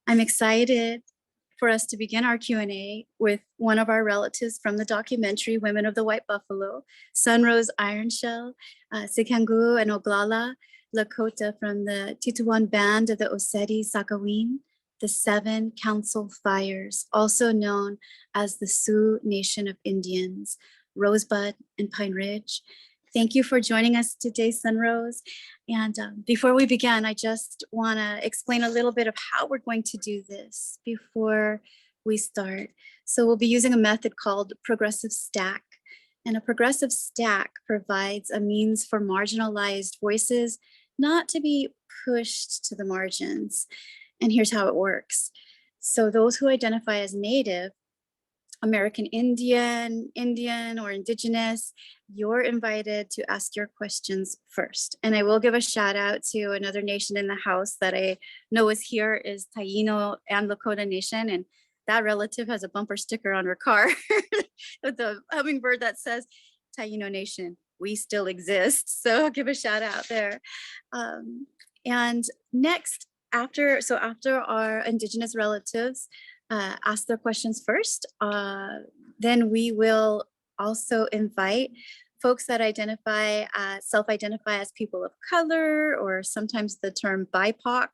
I'm excited for us to begin our Q&A with one of our relatives from the documentary Women of the White Buffalo, SunRose, IronShell, Sikangu and Oglala Lakota from the Tituan Band of the Oseti Sakawin, the Seven Council Fires, also known as the Sioux Nation of Indians, Rosebud and Pine Ridge. Thank you for joining us today, SunRose. And before we begin, I just want to explain a little bit of how we're going to do this before we start. So we'll be using a method called progressive stack. And a progressive stack provides a means for marginalized voices not to be pushed to the margins. And here's how it works. So those who identify as Native, American Indian, or Indigenous, you're invited to ask your questions first. And I will give a shout out to another nation in the house that I know is here is Taino and Lakota Nation. And that relative has a bumper sticker on her car with the hummingbird that says, Taino Nation, we still exist. So I'll give a shout out there. And next, after our Indigenous relatives ask their questions first, then we will also invite folks that self-identify as people of color, or sometimes the term BIPOC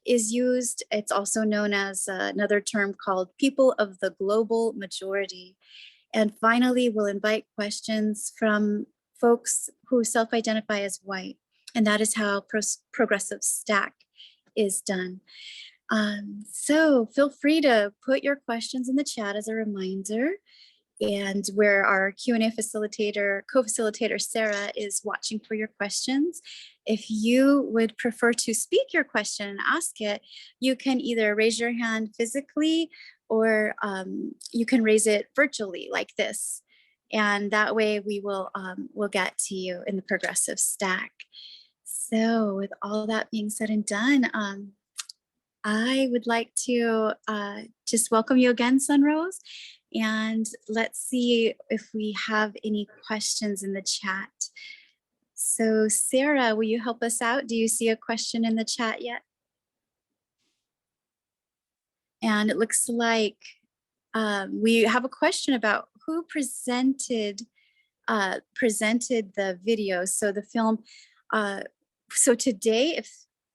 is used. It's also known as another term called people of the global majority. And finally, we'll invite questions from folks who self-identify as white. And that is how progressive stack is done. So feel free to put your questions in the chat as a reminder, and where our Q&A co-facilitator Sarah is watching for your questions. If you would prefer to speak your question and ask it, you can either raise your hand physically or you can raise it virtually like this. And that way we will we'll get to you in the progressive stack. So with all that being said and done, I would like to just welcome you again, SunRose, and let's see if we have any questions in the chat. So Sarah, will you help us out? Do you see a question in the chat yet? And it looks like we have a question about who presented the video. So the film, so today,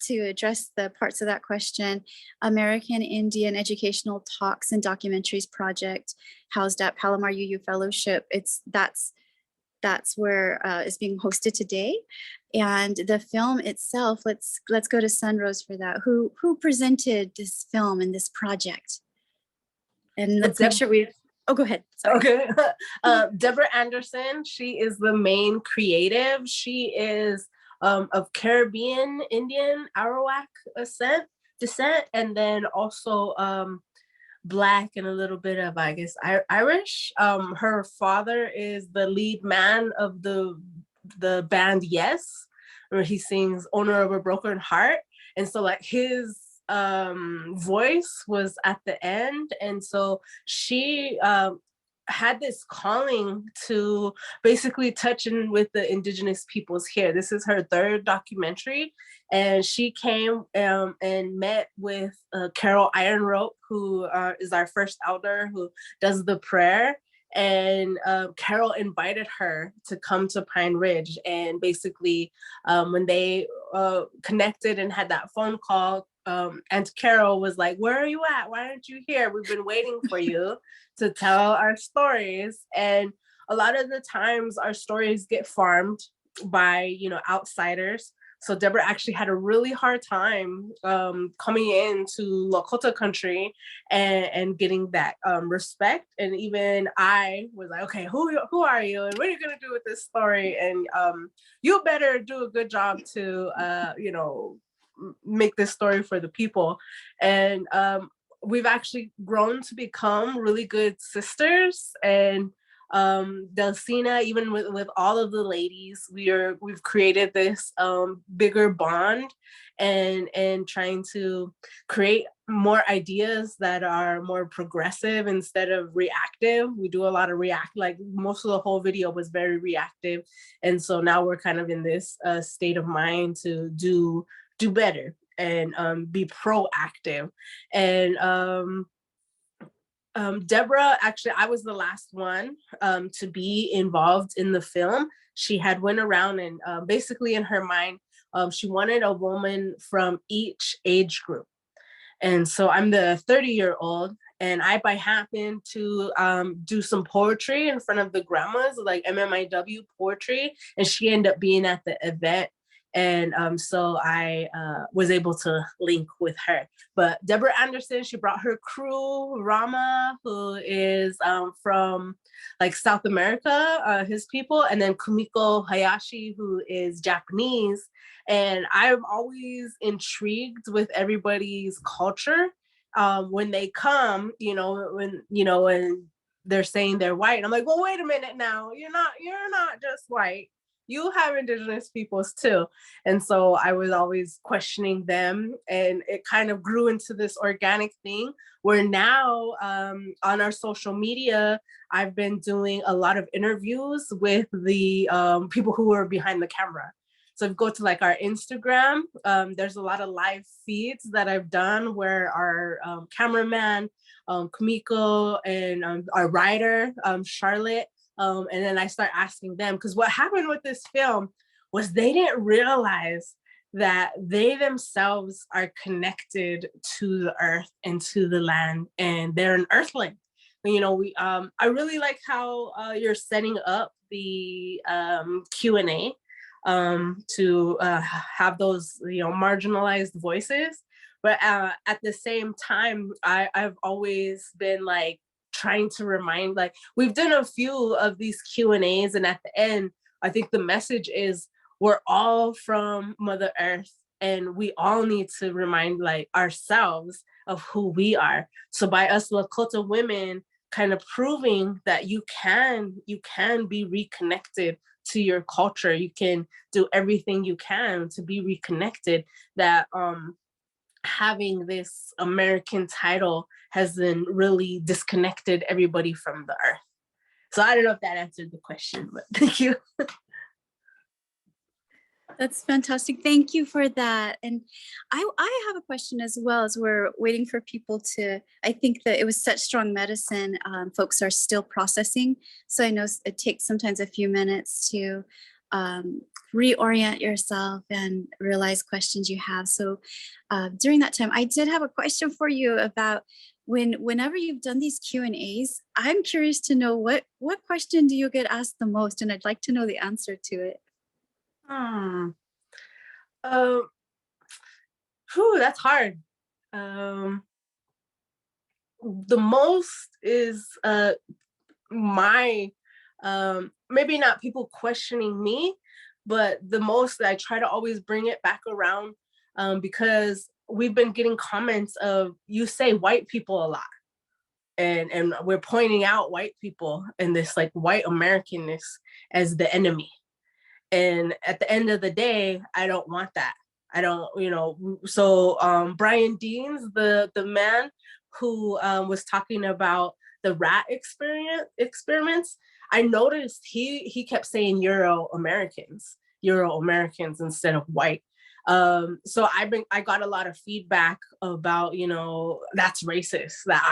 to address the parts of that question, American Indian Educational Talks and Documentaries Project, housed at Palomar UU Fellowship. That's where it's being hosted today. And the film itself, let's go to SunRose for that. Who presented this film and this project? And let's make sure oh, go ahead. Sorry. Okay. Deborah Anderson, she is the main creative. She is of Caribbean Indian Arawak descent, and then also Black and a little bit of, I guess, Irish. Her father is the lead man of the band Yes, where he sings "Owner of a Broken Heart," and so like his voice was at the end, and so she had this calling to basically touch in with the Indigenous peoples here. This is her third documentary, and she came and met with Carol Ironrope, who is our first elder who does the prayer. And Carol invited her to come to Pine Ridge, and basically when they connected and had that phone call, and Carol was like, "Where are you at? Why aren't you here? We've been waiting for you to tell our stories." And a lot of the times our stories get farmed by, outsiders. So Deborah actually had a really hard time coming into Lakota country and getting that respect. And even I was like, okay, who are you? And what are you going to do with this story? And you better do a good job to, make this story for the people. And we've actually grown to become really good sisters. And Delcina, even with all of the ladies, we've created this bigger bond and trying to create more ideas that are more progressive instead of reactive. We do a lot of like most of the whole video was very reactive. And so now we're kind of in this state of mind to do better. and be proactive. And Deborah, actually, I was the last one to be involved in the film. She had went around and basically in her mind, she wanted a woman from each age group. And so I'm the 30-year-old, and I by happen to do some poetry in front of the grandmas, like MMIW poetry, and she ended up being at the event. And so I was able to link with her. But Deborah Anderson, she brought her crew, Rama, who is from like South America, his people, and then Kumiko Hayashi, who is Japanese. And I'm always intrigued with everybody's culture. When they come, when they're saying they're white, and I'm like, well, wait a minute now, you're not just white. You have indigenous peoples too. And so I was always questioning them, and it kind of grew into this organic thing where now on our social media, I've been doing a lot of interviews with the people who are behind the camera. So if you go to like our Instagram, there's a lot of live feeds that I've done where our cameraman, Kumiko, and our writer, Charlotte, and then I start asking them, because what happened with this film was they didn't realize that they themselves are connected to the earth and to the land, and they're an earthling. I really like how you're setting up the Q&A to have those marginalized voices, but at the same time I've always been like trying to remind, like we've done a few of these Q&As, and at the end I think the message is we're all from Mother Earth, and we all need to remind like ourselves of who we are. So by us Lakota women kind of proving that you can be reconnected to your culture, you can do everything you can to be reconnected, that having this American title has then really disconnected everybody from the earth. So I don't know if that answered the question, but thank you. That's fantastic. Thank you for that. And I have a question as well, as we're waiting for people to, I think that it was such strong medicine. Folks are still processing. So I know it takes sometimes a few minutes to reorient yourself and realize questions you have. So during that time, I did have a question for you about whenever you've done these Q&As, I'm curious to know what question do you get asked the most? And I'd like to know the answer to it. That's hard. The most is my maybe not people questioning me, but the most I try to always bring it back around, because we've been getting comments of, you say white people a lot, and we're pointing out white people and this like white Americanness as the enemy. And at the end of the day, I don't want that. I don't, so Brian Deans, the man who was talking about the rat experiments, I noticed he kept saying Euro-Americans instead of white. So I got a lot of feedback about, that's racist, that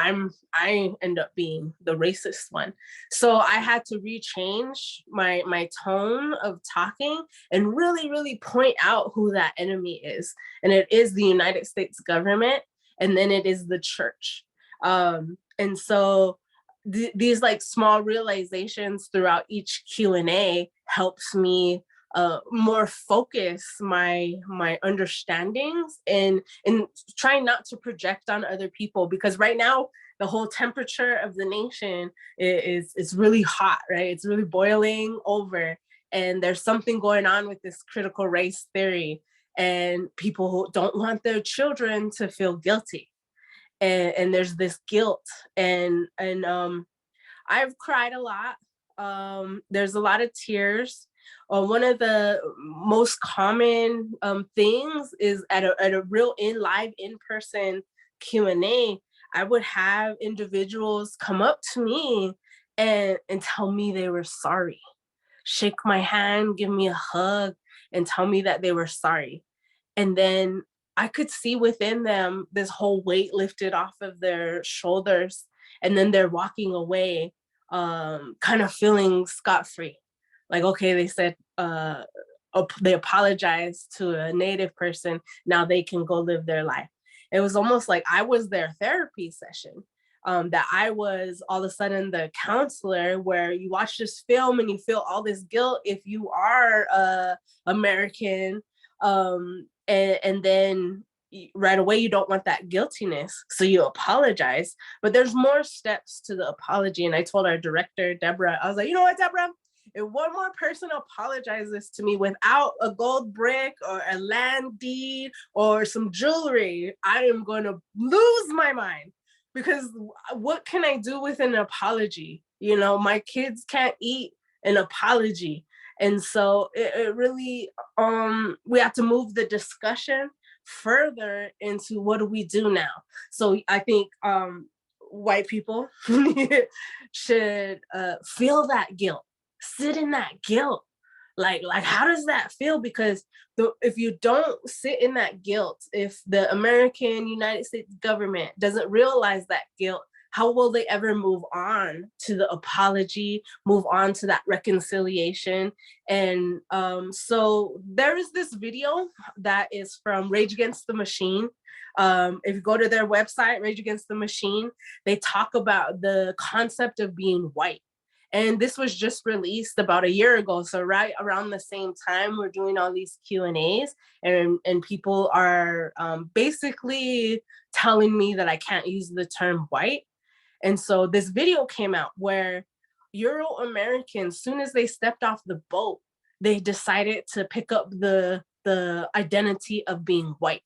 I end up being the racist one. So I had to rechange my tone of talking and really, really point out who that enemy is. And it is the United States government, and then it is the church. And so these like small realizations throughout each Q&A helps me more focus my understandings and trying not to project on other people, because right now the whole temperature of the nation is really hot, right? It's really boiling over, and there's something going on with this critical race theory, and people who don't want their children to feel guilty, and there's this guilt, and I've cried a lot. There's a lot of tears. One of the most common things is at a real live in-person Q&A, I would have individuals come up to me and tell me they were sorry, shake my hand, give me a hug, and tell me that they were sorry. And then I could see within them this whole weight lifted off of their shoulders, and then they're walking away, kind of feeling scot-free. Like, okay, they said, they apologized to a Native person, now they can go live their life. It was almost like I was their therapy session. That I was all of a sudden the counselor, where you watch this film and you feel all this guilt if you are American, and then right away you don't want that guiltiness, so you apologize. But there's more steps to the apology, and I told our director Deborah, I was like, you know what, Deborah, if one more person apologizes to me without a gold brick or a land deed or some jewelry, I am going to lose my mind. Because what can I do with an apology? You know, my kids can't eat an apology. And so it really, we have to move the discussion further into what do we do now? So I think white people should feel that guilt, sit in that guilt. Like how does that feel? Because if you don't sit in that guilt, if the American United States government doesn't realize that guilt, how will they ever move on to the apology, move on to that reconciliation? And so there is this video that is from Rage Against the Machine. If you go to their website, Rage Against the Machine, they talk about the concept of being white. And this was just released about a year ago. So right around the same time, we're doing all these Q&As, and people are basically telling me that I can't use the term white. And so this video came out where Euro-Americans, soon as they stepped off the boat, they decided to pick up the identity of being white,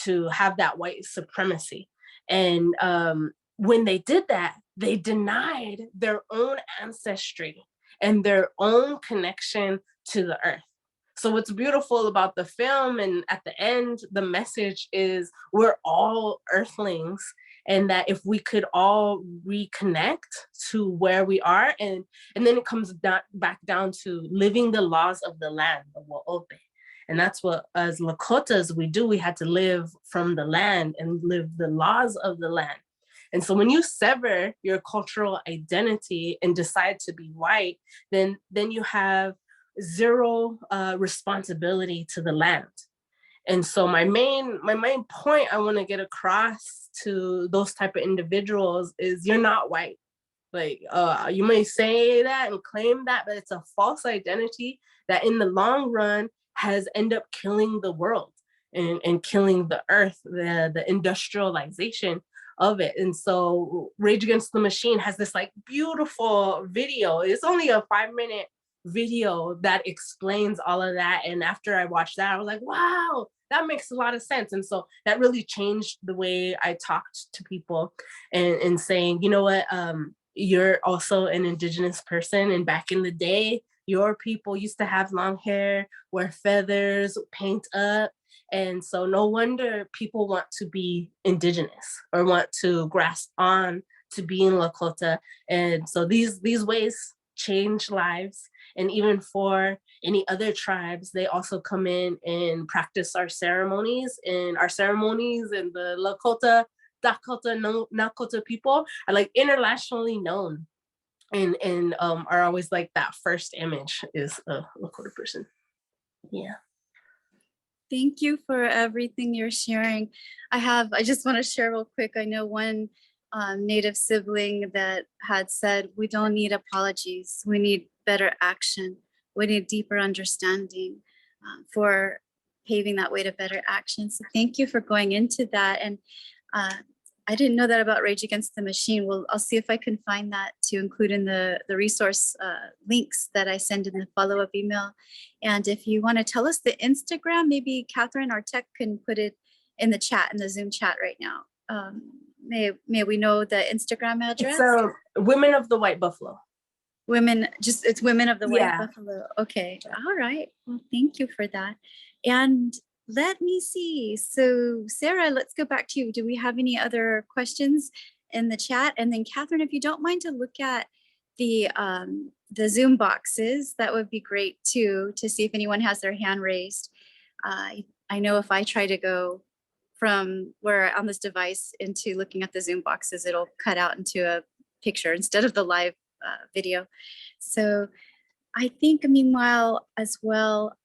to have that white supremacy. And when they did that, they denied their own ancestry and their own connection to the earth. So what's beautiful about the film, and at the end, the message is we're all earthlings, and that if we could all reconnect to where we are, and then it comes back down to living the laws of the land, the wa'ope. And that's what, as Lakotas, we do. We had to live from the land and live the laws of the land. And so when you sever your cultural identity and decide to be white, then you have zero responsibility to the land. And so my main point I want to get across to those type of individuals is you're not white. Like, you may say that and claim that, but it's a false identity that in the long run has ended up killing the world and killing the earth, the industrialization of it. And so Rage Against the Machine has this like beautiful video. It's only a 5-minute video that explains all of that. And after I watched that, I was like, wow, that makes a lot of sense. And so that really changed the way I talked to people, and saying, you know what, you're also an Indigenous person. And back in the day, your people used to have long hair, wear feathers, paint up. And so no wonder people want to be Indigenous or want to grasp on to being Lakota. And so these ways change lives. And even for any other tribes, they also come in and practice our ceremonies. And our ceremonies in the Lakota, Dakota, Nakota people are like internationally known, and are always like that first image is a Lakota person. Yeah. Thank you for everything you're sharing. I just want to share real quick. I know one Native sibling that had said, we don't need apologies. We need better action. We need deeper understanding for paving that way to better action. So thank you for going into that. And I didn't know that about Rage Against the Machine. Well, I'll see if I can find that to include in the resource links that I send in the follow-up email. And if you want to tell us the Instagram, maybe Catherine, our tech, can put it in the chat, in the Zoom chat right now. May we know the Instagram address? It's Women of the White Buffalo. It's Women of the White Yeah. Buffalo. Okay. All right. Well, thank you for that. And let me see. So Sarah, let's go back to you. Do we have any other questions in the chat? And then Catherine, if you don't mind to look at the Zoom boxes, that would be great too, to see if anyone has their hand raised. I know if I try to go from where on this device into looking at the Zoom boxes, it'll cut out into a picture instead of the live video. So I think meanwhile as well,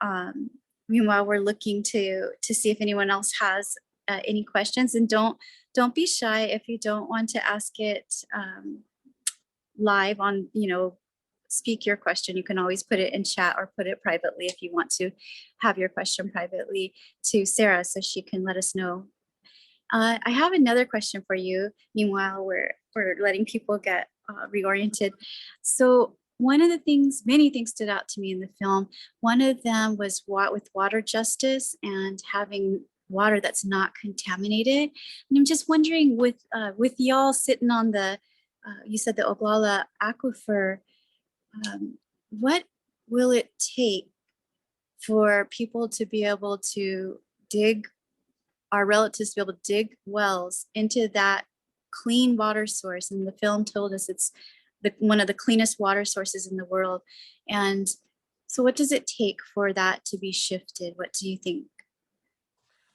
meanwhile we're looking to see if anyone else has any questions, and don't be shy if you don't want to ask it live on, speak your question. You can always put it in chat or put it privately if you want to have your question privately to Sarah so she can let us know. I have another question for you. Meanwhile, we're letting people get reoriented. So one of the things, many things stood out to me in the film. One of them was with water justice and having water that's not contaminated. And I'm just wondering, with y'all sitting on the, you said the Oglala aquifer, what will it take for people to be able to our relatives to be able to dig wells into that clean water source? And the film told us it's one of the cleanest water sources in the world. And so what does it take for that to be shifted? What do you think?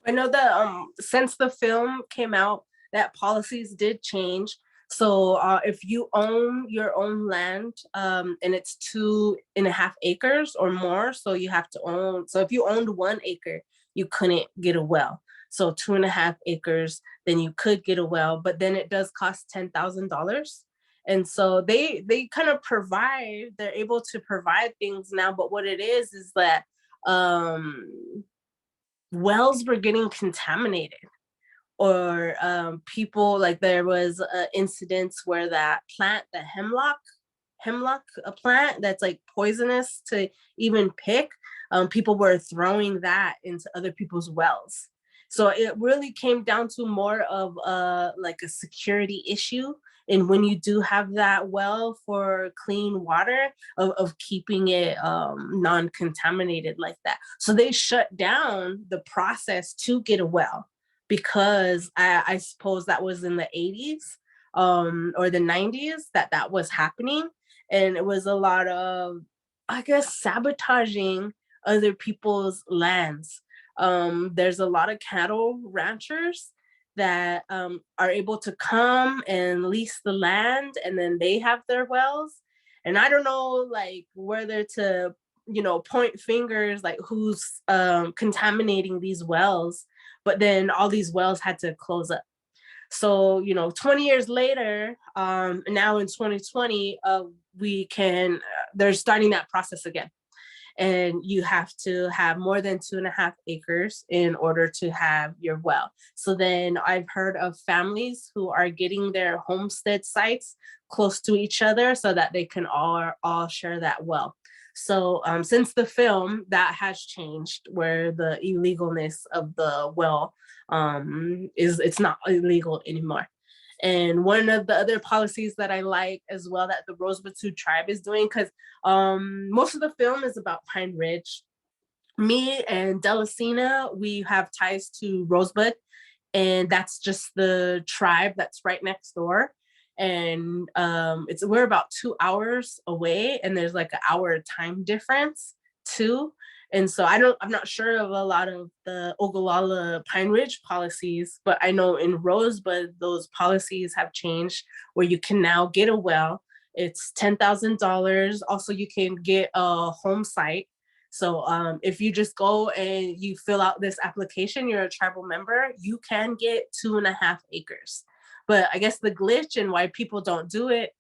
I know that since the film came out, that policies did change. So if you own your own land and it's 2.5 acres or more, so you have to own, so if you owned 1 acre, you couldn't get a well. So 2.5 acres, then you could get a well, but then it does cost $10,000. And so they kind of they're able to provide things now, but what it is that wells were getting contaminated, or people, like there was incidents where that plant, the hemlock a plant that's like poisonous to even pick, people were throwing that into other people's wells. So it really came down to more of like a security issue. And when you do have that well for clean water, of keeping it non-contaminated like that. So they shut down the process to get a well, because I suppose that was in the 80s or the 90s that was happening. And it was a lot of, I guess, sabotaging other people's lands. There's a lot of cattle ranchers that are able to come and lease the land, and then they have their wells. And I don't know, like, whether to, point fingers, like who's contaminating these wells, but then all these wells had to close up. So, 20 years later, now in 2020, they're starting that process again. And you have to have more than 2.5 acres in order to have your well. So then I've heard of families who are getting their homestead sites close to each other so that they can all share that well. So since the film, that has changed, where the illegalness of the well it's not illegal anymore. And one of the other policies that I like as well that the Rosebud tribe is doing, because most of the film is about Pine Ridge. Me and Delasina, we have ties to Rosebud, and that's just the tribe that's right next door. And we're about 2 hours away, and there's like an hour time difference too. And so I'm not sure of a lot of the Ogallala Pine Ridge policies, but I know in Rosebud, those policies have changed where you can now get a well. It's $10,000. Also, you can get a home site. So if you just go and you fill out this application, you're a tribal member, you can get 2.5 acres. But I guess the glitch and why people don't do it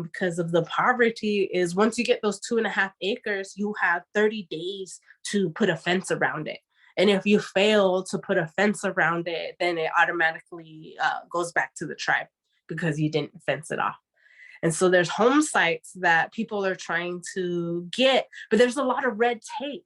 because of the poverty is once you get those 2.5 acres, you have 30 days to put a fence around it. And if you fail to put a fence around it, then it automatically goes back to the tribe because you didn't fence it off. And so there's home sites that people are trying to get, but there's a lot of red tape.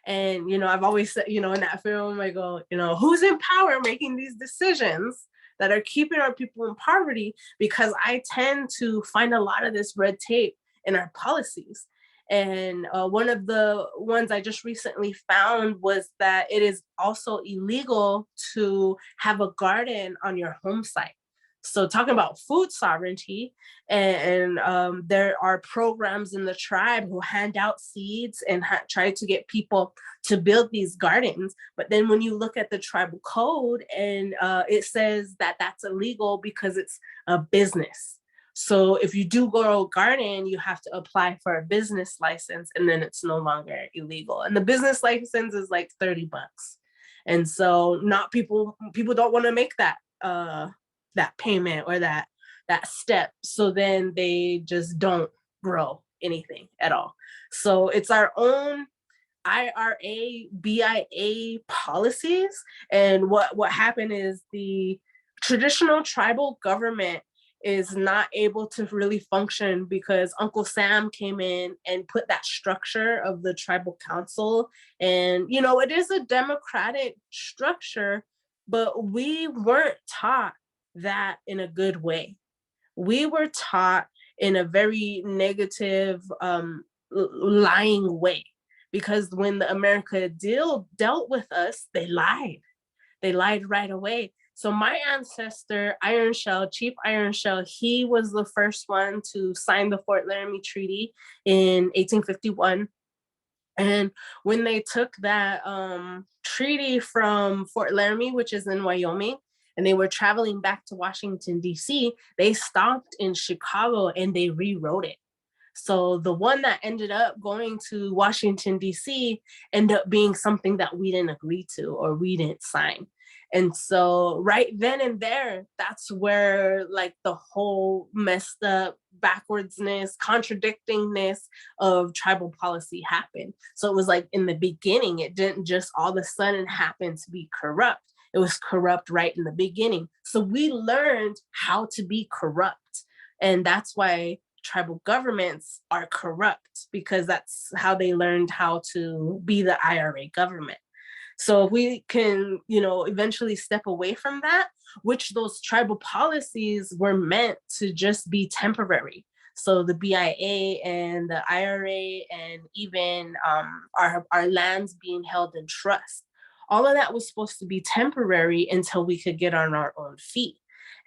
And, I've always said, in that film, I go, who's in power making these decisions that are keeping our people in poverty? Because I tend to find a lot of this red tape in our policies. And one of the ones I just recently found was that it is also illegal to have a garden on your home site. So talking about food sovereignty, and there are programs in the tribe who hand out seeds and try to get people to build these gardens. But then when you look at the tribal code, and it says that that's illegal because it's a business. So if you do grow a garden, you have to apply for a business license, and then it's no longer illegal. And the business license is like $30. And so not people don't want to make that that payment or that step. So then they just don't grow anything at all. So it's our own IRA, BIA policies. And what happened is the traditional tribal government is not able to really function because Uncle Sam came in and put that structure of the tribal council. And, you know, it is a democratic structure, but we weren't taught that in a good way. We were taught in a very negative, lying way, because when the America dealt with us, they lied. They lied right away. So my ancestor, IronShell, Chief IronShell, he was the first one to sign the Fort Laramie Treaty in 1851. And when they took that treaty from Fort Laramie, which is in Wyoming, and they were traveling back to Washington, D.C., they stopped in Chicago and they rewrote it. So the one that ended up going to Washington, D.C. ended up being something that we didn't agree to or we didn't sign. And so right then and there, that's where like the whole messed up backwardsness, contradictingness of tribal policy happened. So it was like in the beginning, it didn't just all of a sudden happen to be corrupt. It was corrupt right in the beginning. So we learned how to be corrupt. And that's why tribal governments are corrupt, because that's how they learned how to be the IRA government. So if we can, you know, eventually step away from that, which those tribal policies were meant to just be temporary. So the BIA and the IRA and even our lands being held in trust, all of that was supposed to be temporary until we could get on our own feet.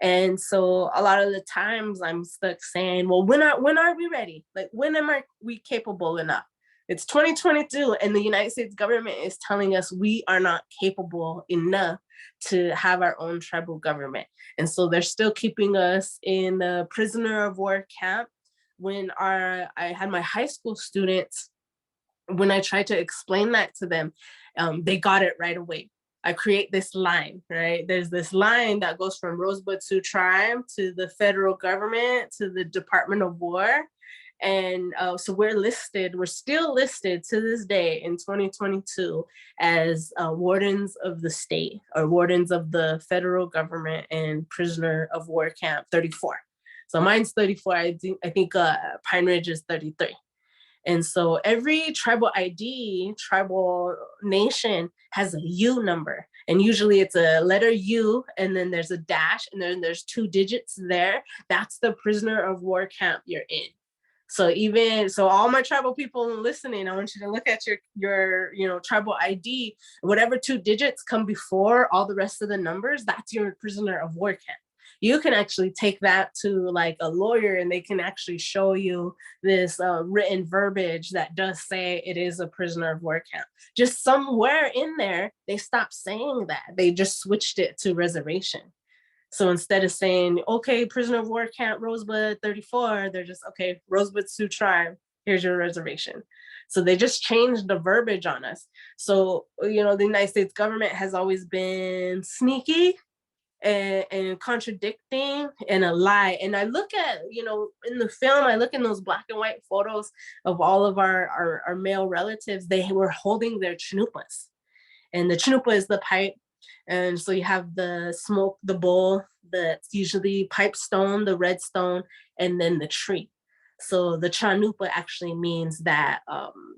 And so a lot of the times I'm stuck saying, well, when are we ready? Like, when we capable enough? It's 2022 and the United States government is telling us we are not capable enough to have our own tribal government. And so they're still keeping us in the prisoner of war camp. When I had my high school students, when I tried to explain that to them, they got it right away. I create this line, right? There's this line that goes from Rosebud Sioux Tribe to the federal government to the Department of War. And so we're still listed to this day in 2022 as wardens of the state or wardens of the federal government and prisoner of war camp 34. So mine's 34. I think Pine Ridge is 33. And so every tribal ID, tribal nation has a U number. And usually it's a letter U, and then there's a dash, and then there's 2 digits there. That's the prisoner of war camp you're in. So all my tribal people listening, I want you to look at your tribal ID. Whatever 2 digits come before all the rest of the numbers, that's your prisoner of war camp. You can actually take that to like a lawyer and they can actually show you this written verbiage that does say it is a prisoner of war camp. Just somewhere in there, they stopped saying that. They just switched it to reservation. So instead of saying, okay, prisoner of war camp, Rosebud 34, they're just, okay, Rosebud Sioux Tribe, here's your reservation. So they just changed the verbiage on us. So, the United States government has always been sneaky and contradicting and a lie. And I look at, in the film, I look in those black and white photos of all of our male relatives, they were holding their chanupas. And the chanupa is the pipe. And so you have the smoke, the bowl, that's usually pipe stone, the red stone, and then the tree. So the chanupa actually means that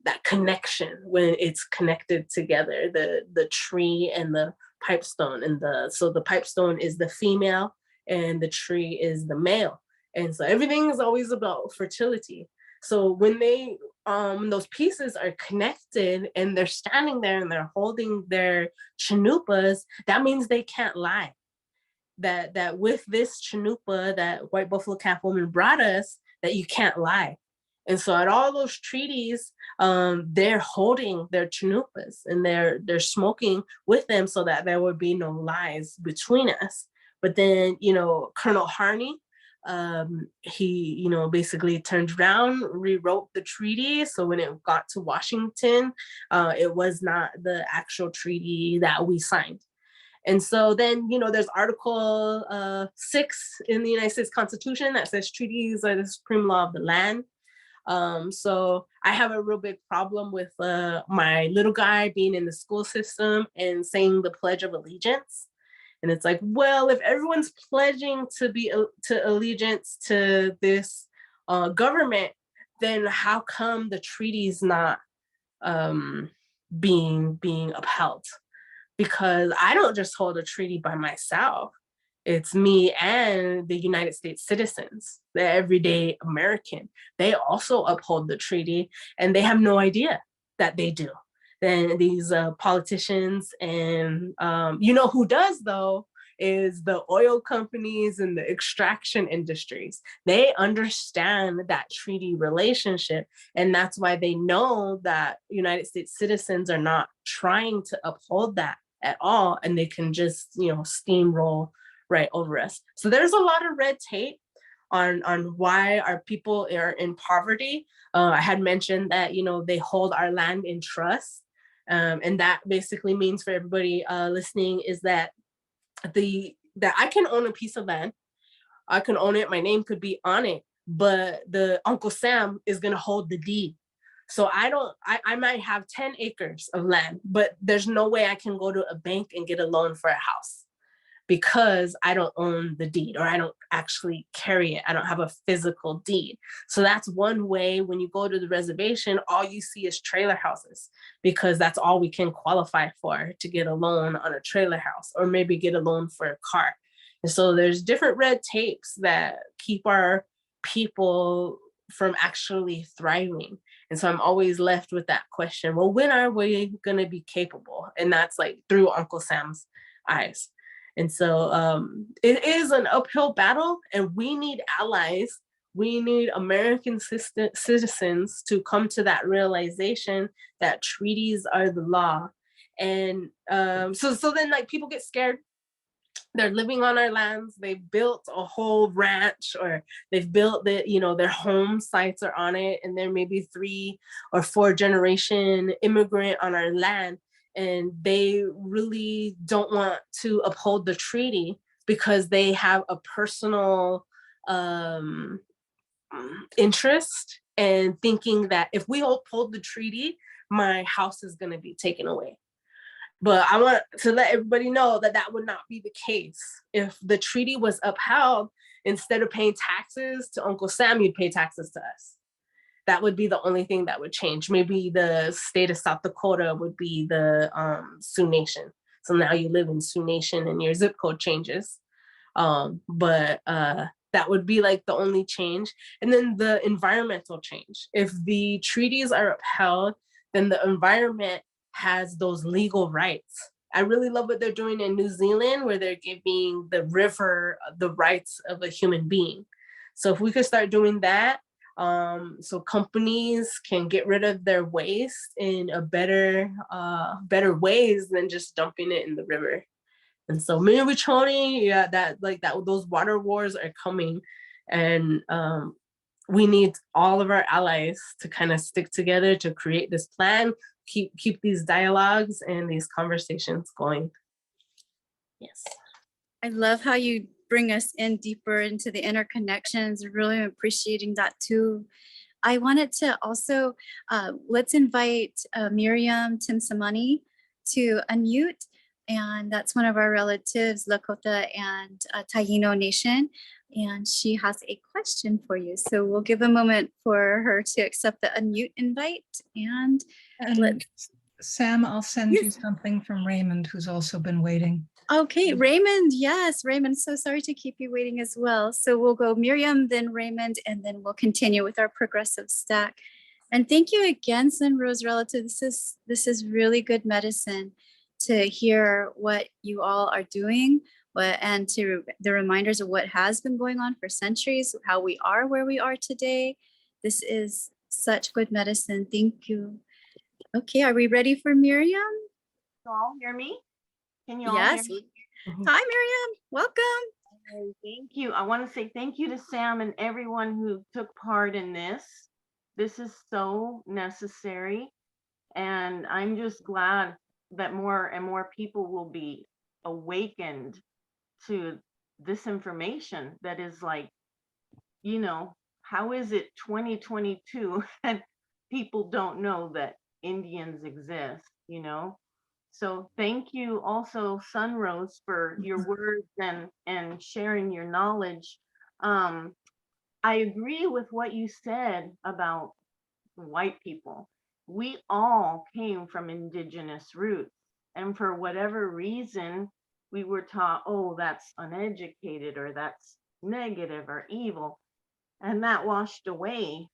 that connection when it's connected together, the tree and the pipe stone. And so the pipe stone is the female and the tree is the male. And so everything is always about fertility. So when those pieces are connected and they're standing there and they're holding their chanupas, that means they can't lie. that with this chanupa that White Buffalo Calf woman brought us, that you can't lie. And so at all those treaties, they're holding their chanupas and they're smoking with them so that there would be no lies between us. But then, you know, Colonel Harney, he, you know, basically turned around, rewrote the treaty. So when it got to Washington, it was not the actual treaty that we signed. And so then, you know, there's Article 6 in the United States Constitution that says treaties are the supreme law of the land. So I have a real big problem with my little guy being in the school system and saying the Pledge of Allegiance. And it's like, well, if everyone's pledging to be to allegiance to this government, then how come the treaty's not being upheld? Because I don't just hold a treaty by myself. It's me and the United States citizens, the everyday American. They also uphold the treaty and they have no idea that they do. Then these politicians and you know who does though is the oil companies and the extraction industries. They understand that treaty relationship, and that's why they know that United States citizens are not trying to uphold that at all, and they can just, you know, steamroll right over us. So there's a lot of red tape on why our people are in poverty. I had mentioned that, you know, they hold our land in trust. And that basically means for everybody listening is that that I can own a piece of land. I can own it. My name could be on it, but the Uncle Sam is going to hold the deed. So I might have 10 acres of land, but there's no way I can go to a bank and get a loan for a house because I don't own the deed, or I don't actually carry it. I don't have a physical deed. So that's one way. When you go to the reservation, all you see is trailer houses, because that's all we can qualify for to get a loan on a trailer house, or maybe get a loan for a car. And so there's different red tapes that keep our people from actually thriving. And so I'm always left with that question, well, when are we going to be capable? And that's like through Uncle Sam's eyes. And so it is an uphill battle, and we need allies. We need American citizens to come to that realization that treaties are the law. And so then like people get scared. They're living on our lands. They've built a whole ranch, or they've built their home sites are on it, and they're maybe 3 or 4 generation immigrant on our land, and they really don't want to uphold the treaty because they have a personal interest and thinking that if we uphold the treaty, my house is going to be taken away. But I want to let everybody know that that would not be the case. If the treaty was upheld, instead of paying taxes to Uncle Sam, you'd pay taxes to us. That would be the only thing that would change. Maybe the state of South Dakota would be the Sioux Nation. So now you live in Sioux Nation and your zip code changes. But that would be like the only change. And then the environmental change. If the treaties are upheld, then the environment has those legal rights. I really love what they're doing in New Zealand, where they're giving the river the rights of a human being. So if we could start doing that, so companies can get rid of their waste in a better ways than just dumping it in the river. And so Miriwichoni, yeah, those water wars are coming, and we need all of our allies to kind of stick together to create this plan, keep these dialogues and these conversations going. Yes. I love how you bring us in deeper into the interconnections. Really appreciating that too. I wanted to also, let's invite Miriam Timsamani to unmute. And that's one of our relatives, Lakota and Taino Nation. And she has a question for you. So we'll give a moment for her to accept the unmute invite. And Sam, I'll send you something from Raymond, who's also been waiting. Okay, Raymond, yes, Raymond, so sorry to keep you waiting as well. So we'll go Miriam, then Raymond, and then we'll continue with our progressive stack. And thank you again, SunRose Relative. This is really good medicine to hear what you all are doing, and to the reminders of what has been going on for centuries, how we are where we are today. This is such good medicine. Thank you. Okay, are we ready for Miriam? You all hear me? Can you all Yes. hear me? Hi, Miriam. Welcome. Thank you. I want to say thank you to Sam and everyone who took part in this. This is so necessary. And I'm just glad that more and more people will be awakened to this information that is like, you know, how is it 2022 and people don't know that Indians exist, you know? So thank you also, SunRose, for your words and sharing your knowledge. I agree with what you said about white people. We all came from Indigenous roots. And for whatever reason, we were taught, oh, that's uneducated or that's negative or evil. And that washed away.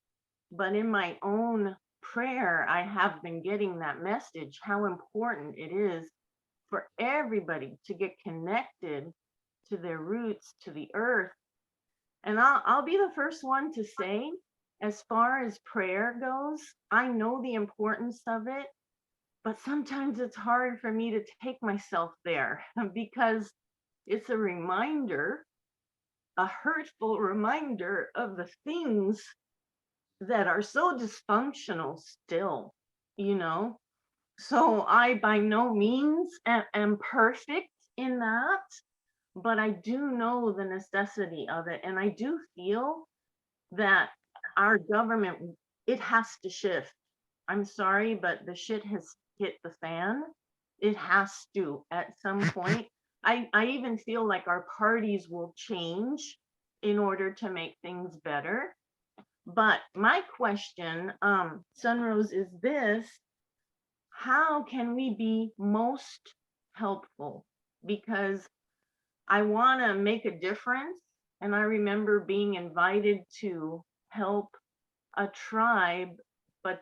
But in my own prayer, I have been getting that message, how important it is for everybody to get connected to their roots, to the earth. And I'll be the first one to say, as far as prayer goes, I know the importance of it, but sometimes it's hard for me to take myself there because it's a reminder, a hurtful reminder of the things that are so dysfunctional still, you know? So I by no means am perfect in that, but I do know the necessity of it. And I do feel that our government, it has to shift. I'm sorry, but the shit has hit the fan. It has to at some point. I even feel like our parties will change in order to make things better. But my question, SunRose, is this: how can we be most helpful? Because I want to make a difference. And I remember being invited to help a tribe, but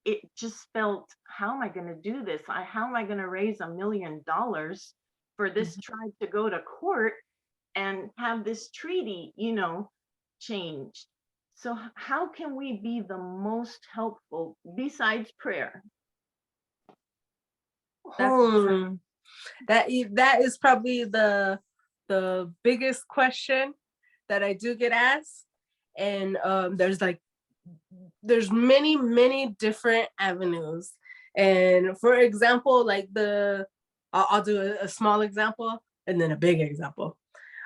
it just felt, how am I going to do this? How am I going to raise $1 million for this tribe to go to court and have this treaty, you know, changed? So how can we be the most helpful besides prayer? That is probably the biggest question that I do get asked. And there's many different avenues. And for example, like I'll do a small example and then a big example.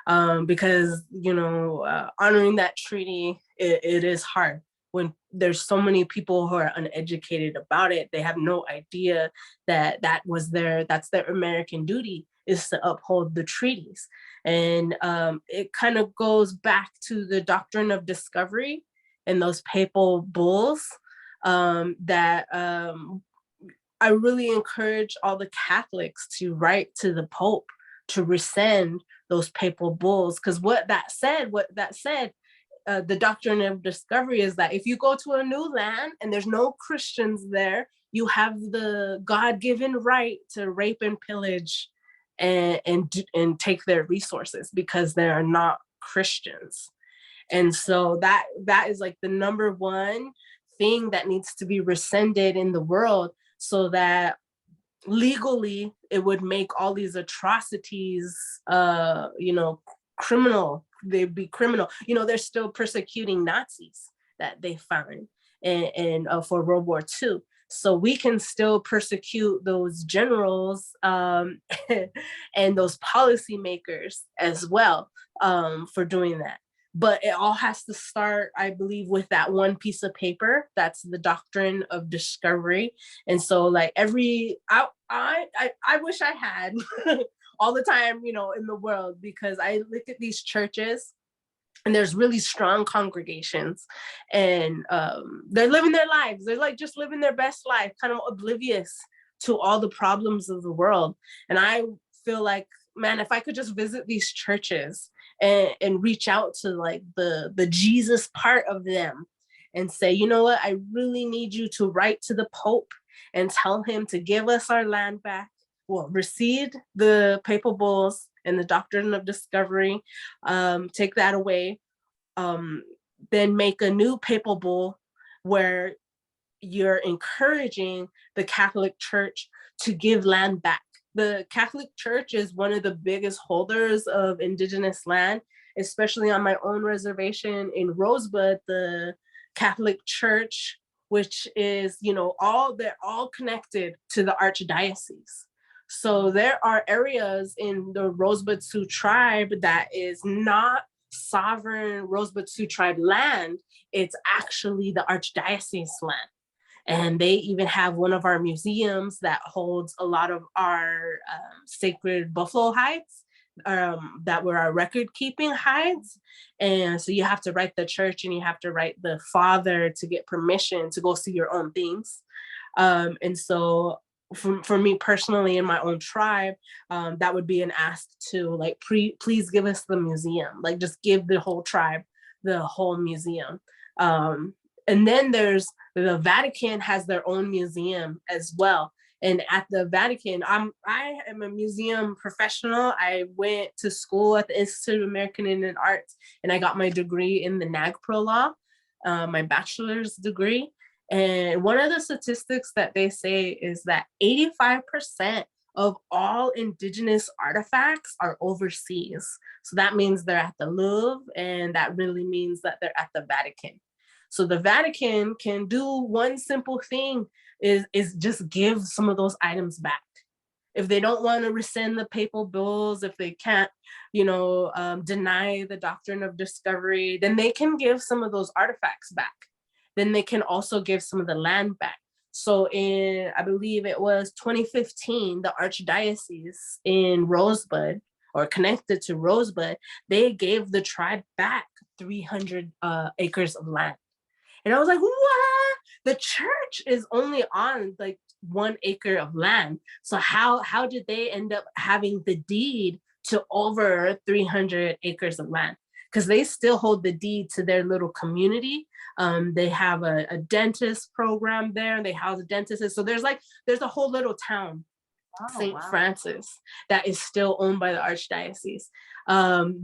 Because, you know, honoring that treaty, it is hard when there's so many people who are uneducated about it. They have no idea that that's their American duty, is to uphold the treaties. And it kind of goes back to the doctrine of discovery and those papal bulls that I really encourage all the Catholics to write to the Pope to rescind those papal bulls. Because what that said, the doctrine of discovery is that if you go to a new land and there's no Christians there, you have the God-given right to rape and pillage and take their resources because they are not Christians. And so that is like the number one thing that needs to be rescinded in the world, so that legally it would make all these atrocities, you know, criminal. They'd be criminal. You know, they're still persecuting Nazis that they found and for World War II. So we can still persecute those generals and those policymakers as well for doing that. But it all has to start, I believe, with that one piece of paper. That's the doctrine of discovery. And so like I wish I had all the time, you know, in the world, because I look at these churches and there's really strong congregations and they're living their lives. They're like just living their best life, kind of oblivious to all the problems of the world. And I feel like, man, if I could just visit these churches and reach out to like the Jesus part of them and say, you know what, I really need you to write to the Pope and tell him to give us our land back. recede the papal bulls and the doctrine of discovery, take that away, then make a new papal bull where you're encouraging the Catholic Church to give land back. The Catholic Church is one of the biggest holders of Indigenous land, especially on my own reservation in Rosebud. The Catholic Church, which is, you know, they're all connected to the Archdiocese. So there are areas in the Rosebud Sioux tribe that is not sovereign Rosebud Sioux tribe land. It's actually the Archdiocese land. And they even have one of our museums that holds a lot of our sacred buffalo hides that were our record keeping hides. And so you have to write the church and you have to write the father to get permission to go see your own things. And so for me personally in my own tribe, that would be an ask to like, please give us the museum, like just give the whole tribe the whole museum. And then there's the Vatican has their own museum as well. And at the Vatican, I am a museum professional. I went to school at the Institute of American Indian Arts, and I got my degree in the NAGPRO law, my bachelor's degree. And one of the statistics that they say is that 85% of all Indigenous artifacts are overseas. So that means they're at the Louvre, and that really means that they're at the Vatican. So the Vatican can do one simple thing is just give some of those items back. If they don't want to rescind the papal bulls, if they can't, you know, deny the doctrine of discovery, then they can give some of those artifacts back. Then they can also give some of the land back. So in, I believe it was 2015, the Archdiocese in Rosebud, or connected to Rosebud, they gave the tribe back 300 acres of land. And I was like, what? The church is only on like 1 acre of land. So how did they end up having the deed to over 300 acres of land? Because they still hold the deed to their little community. They have a dentist program there, and they house a dentist. So there's a whole little town, St. Francis, that is still owned by the Archdiocese.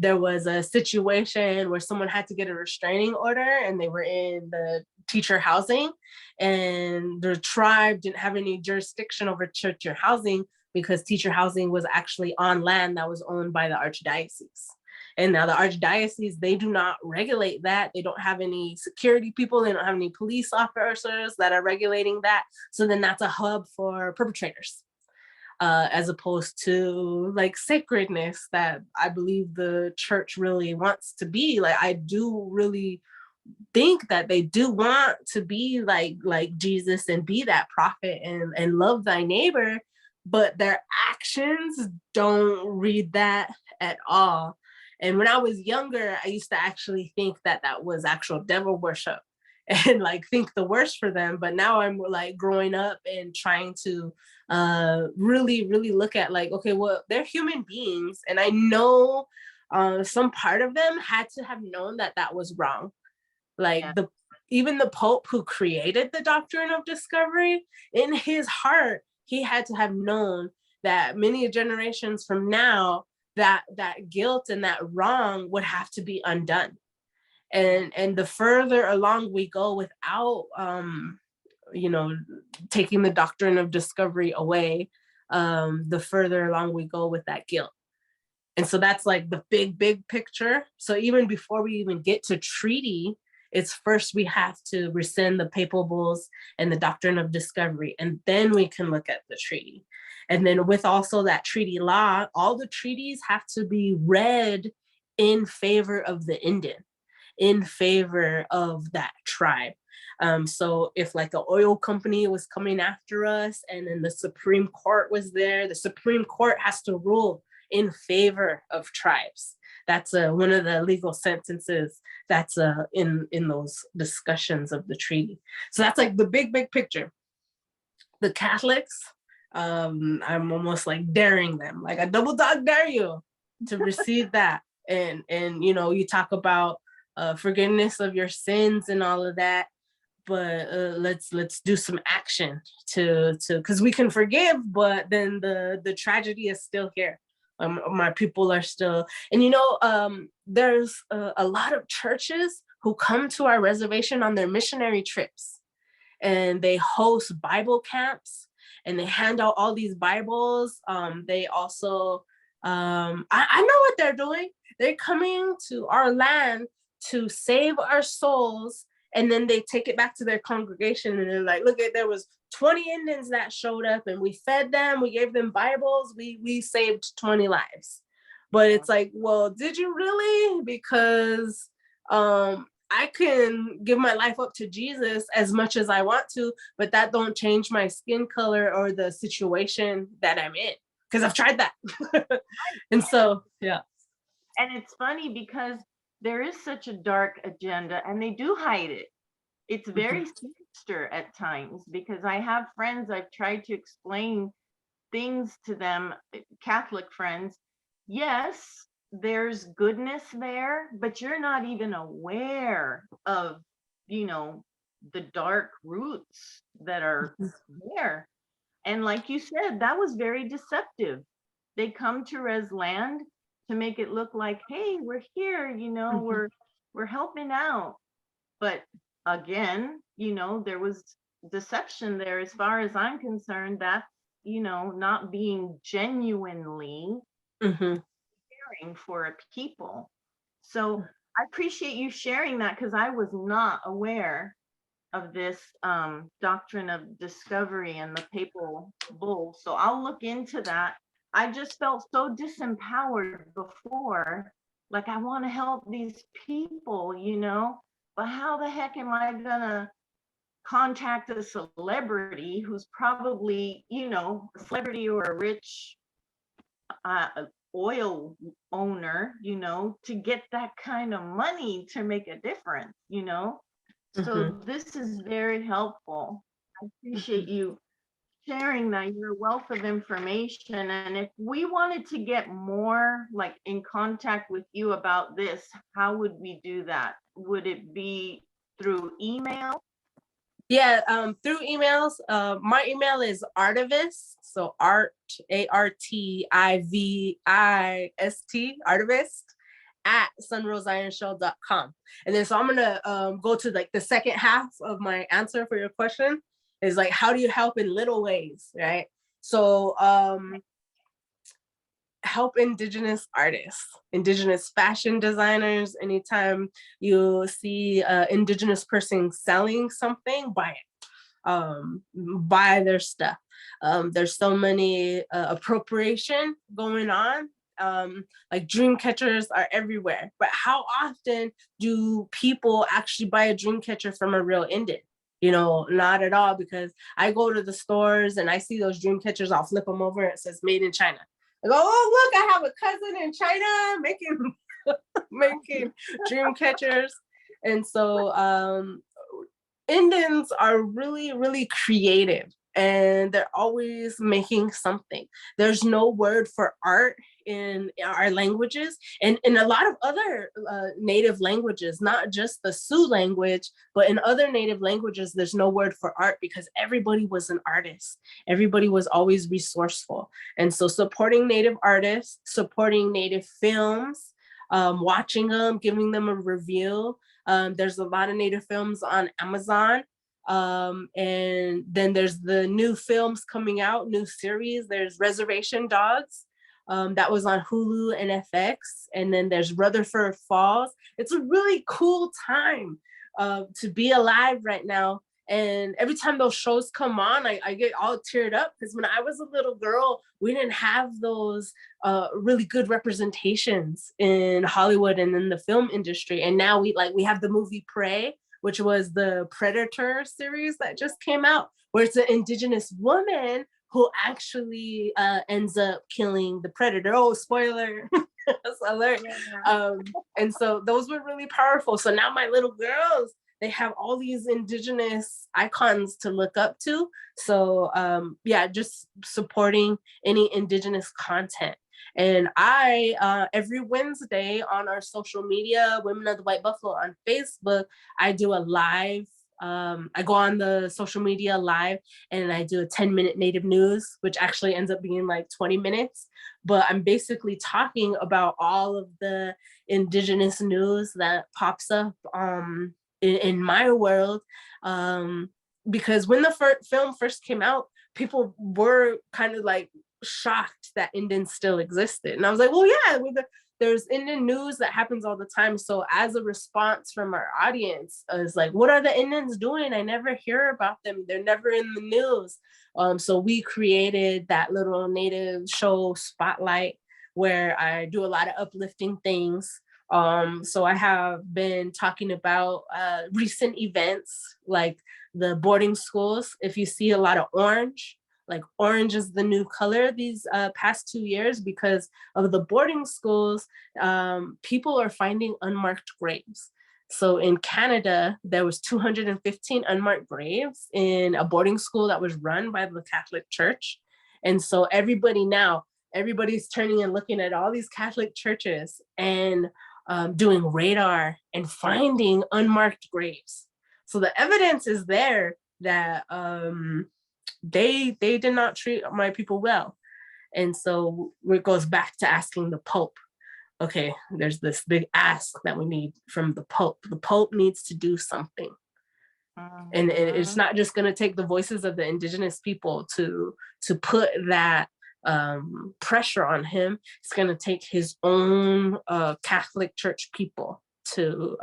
There was a situation where someone had to get a restraining order, and they were in the teacher housing, and the tribe didn't have any jurisdiction over teacher housing because teacher housing was actually on land that was owned by the Archdiocese. And now the Archdiocese, they do not regulate that. They don't have any security people. They don't have any police officers that are regulating that. So then that's a hub for perpetrators. As opposed to like sacredness that I believe the church really wants to be. Like, I do really think that they do want to be like Jesus and be that prophet and love thy neighbor, but their actions don't read that at all. And when I was younger, I used to actually think that that was actual devil worship and like think the worst for them. But now I'm like growing up and trying to really look at like, okay, well, they're human beings. And I know some part of them had to have known that that was wrong. Like even the Pope who created the doctrine of discovery, in his heart, he had to have known that many generations from now, that guilt and that wrong would have to be undone. And the further along we go without, you know, taking the doctrine of discovery away, the further along we go with that guilt. And so that's like the big picture. So even before we even get to treaty, it's first we have to rescind the papal bulls and the doctrine of discovery, and then we can look at the treaty. And then with also that treaty law, all the treaties have to be read in favor of the Indian, in favor of that tribe. So if like an oil company was coming after us and then the Supreme Court was there, the Supreme Court has to rule in favor of tribes. That's one of the legal sentences that's in those discussions of the treaty. So that's like the big picture. The Catholics, I'm almost like daring them, like a double dog dare you to receive that. And you know, you talk about forgiveness of your sins and all of that. let's do some action to because we can forgive, but then the tragedy is still here. My people are still, and there's a lot of churches who come to our reservation on their missionary trips, and they host Bible camps, and they hand out all these Bibles. They also, I know what they're doing. They're coming to our land to save our souls, and then they take it back to their congregation, and they're like, look, there was 20 Indians that showed up, and we fed them, we gave them Bibles, we saved 20 lives. But it's like, well, did you really? Because I can give my life up to Jesus as much as I want to, but that don't change my skin color or the situation that I'm in, because I've tried that. And so, yeah. And it's funny because there is such a dark agenda, and they do hide it. It's very sinister at times, because I have friends, I've tried to explain things to them, Catholic friends. Yes, there's goodness there, but you're not even aware of, the dark roots that are there. And like you said, that was very deceptive. They come to Res Land to make it look like, hey, we're here, we're helping out. But again, there was deception there. As far as I'm concerned, that's, not being genuinely caring for a people. So I appreciate you sharing that, because I was not aware of this doctrine of discovery and the papal bull. So I'll look into that. I just felt so disempowered before, like I want to help these people, but how the heck am I gonna contact a celebrity who's probably, a celebrity or a rich oil owner, to get that kind of money to make a difference, So this is very helpful. I appreciate you sharing that. You're a wealth of information. And if we wanted to get more like in contact with you about this, how would we do that? Would it be through email? Yeah, through emails. My email is artivist, so art, ARTIVIST, artivist at sunroseironshell.com. And then so I'm gonna go to like the second half of my answer for your question is like, how do you help in little ways, right? So help Indigenous artists, Indigenous fashion designers. Anytime you see an Indigenous person selling something, buy it. Buy their stuff. There's so many appropriation going on. Like dream catchers are everywhere, but how often do people actually buy a dream catcher from a real Indian? Not at all, because I go to the stores and I see those dream catchers, I'll flip them over, it says made in China. I go, oh, look, I have a cousin in China making dream catchers. And so Indians are really, really creative, and they're always making something. There's no word for art in our languages, and in a lot of other native languages, not just the Sioux language, but in other native languages, there's no word for art, because everybody was an artist. Everybody was always resourceful. And so supporting native artists, supporting native films, watching them, giving them a review. There's a lot of native films on Amazon. And then there's the new films coming out, new series. There's Reservation Dogs. That was on Hulu and FX. And then there's Rutherford Falls. It's a really cool time to be alive right now. And every time those shows come on, I get all teared up, because when I was a little girl, we didn't have those really good representations in Hollywood and in the film industry. And now we have the movie Prey, which was the Predator series that just came out, where it's an Indigenous woman who actually ends up killing the predator. Oh, spoiler alert. Yeah. And so those were really powerful. So now my little girls, they have all these Indigenous icons to look up to. So yeah, just supporting any Indigenous content. And I, every Wednesday on our social media, Women of the White Buffalo on Facebook, I do a live I go on the social media live and I do a 10-minute native news, which actually ends up being like 20 minutes. But I'm basically talking about all of the Indigenous news that pops up in my world. Because when the film first came out, people were kind of like shocked that Indians still existed. And I was like, well, yeah, there's Indian news that happens all the time. So as a response from our audience is like, what are the Indians doing? I never hear about them. They're never in the news. So we created that little native show Spotlight where I do a lot of uplifting things. So I have been talking about recent events like the boarding schools. If you see a lot of orange, like orange is the new color these past 2 years because of the boarding schools, people are finding unmarked graves. So in Canada, there was 215 unmarked graves in a boarding school that was run by the Catholic Church. And so everybody's turning and looking at all these Catholic churches and doing radar and finding unmarked graves. So the evidence is there that they did not treat my people well. And so it goes back to asking the Pope, okay, there's this big ask that we need from the Pope. The Pope needs to do something. And it's not just going to take the voices of the Indigenous people to put that pressure on him. It's going to take his own Catholic Church people to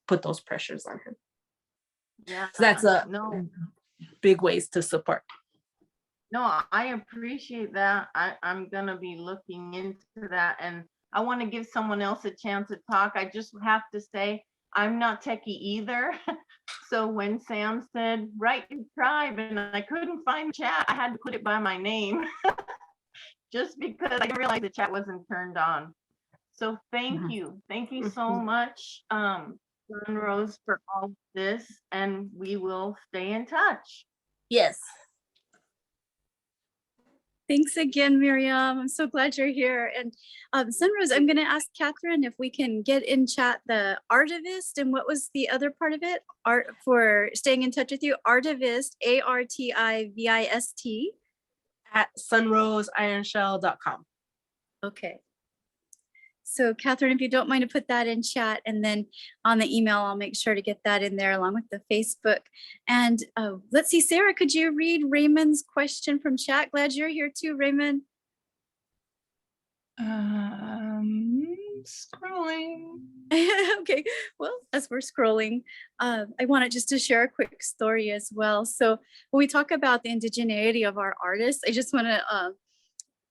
put those pressures on him. Yeah, so that's big ways to support. No, I appreciate that. I'm gonna be looking into that, and I want to give someone else a chance to talk. I just have to say I'm not techie either. So when Sam said write your tribe and I couldn't find chat, I had to put it by my name just because I didn't realize the chat wasn't turned on. So thank you so much, SunRose, for all this, and we will stay in touch. Yes. Thanks again, Miriam. I'm so glad you're here. And SunRose, I'm going to ask Catherine if we can get in chat the Artivist, and what was the other part of it? Art for staying in touch with you. Artivist, ARTIVIST. At sunroseironshell.com. Okay. So Catherine, if you don't mind to put that in chat, and then on the email, I'll make sure to get that in there along with the Facebook. And let's see, Sarah, could you read Raymond's question from chat? Glad you're here too, Raymond. Scrolling. Okay, well, as we're scrolling, I wanted just to share a quick story as well. So when we talk about the indigeneity of our artists, I just want to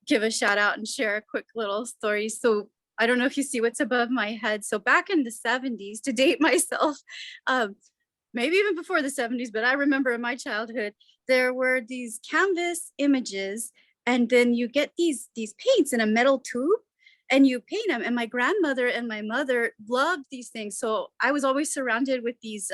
give a shout out and share a quick little story. So I don't know if you see what's above my head. So back in the 70s, to date myself, maybe even before the 70s, but I remember in my childhood, there were these canvas images, and then you get these paints in a metal tube and you paint them. And my grandmother and my mother loved these things. So I was always surrounded with these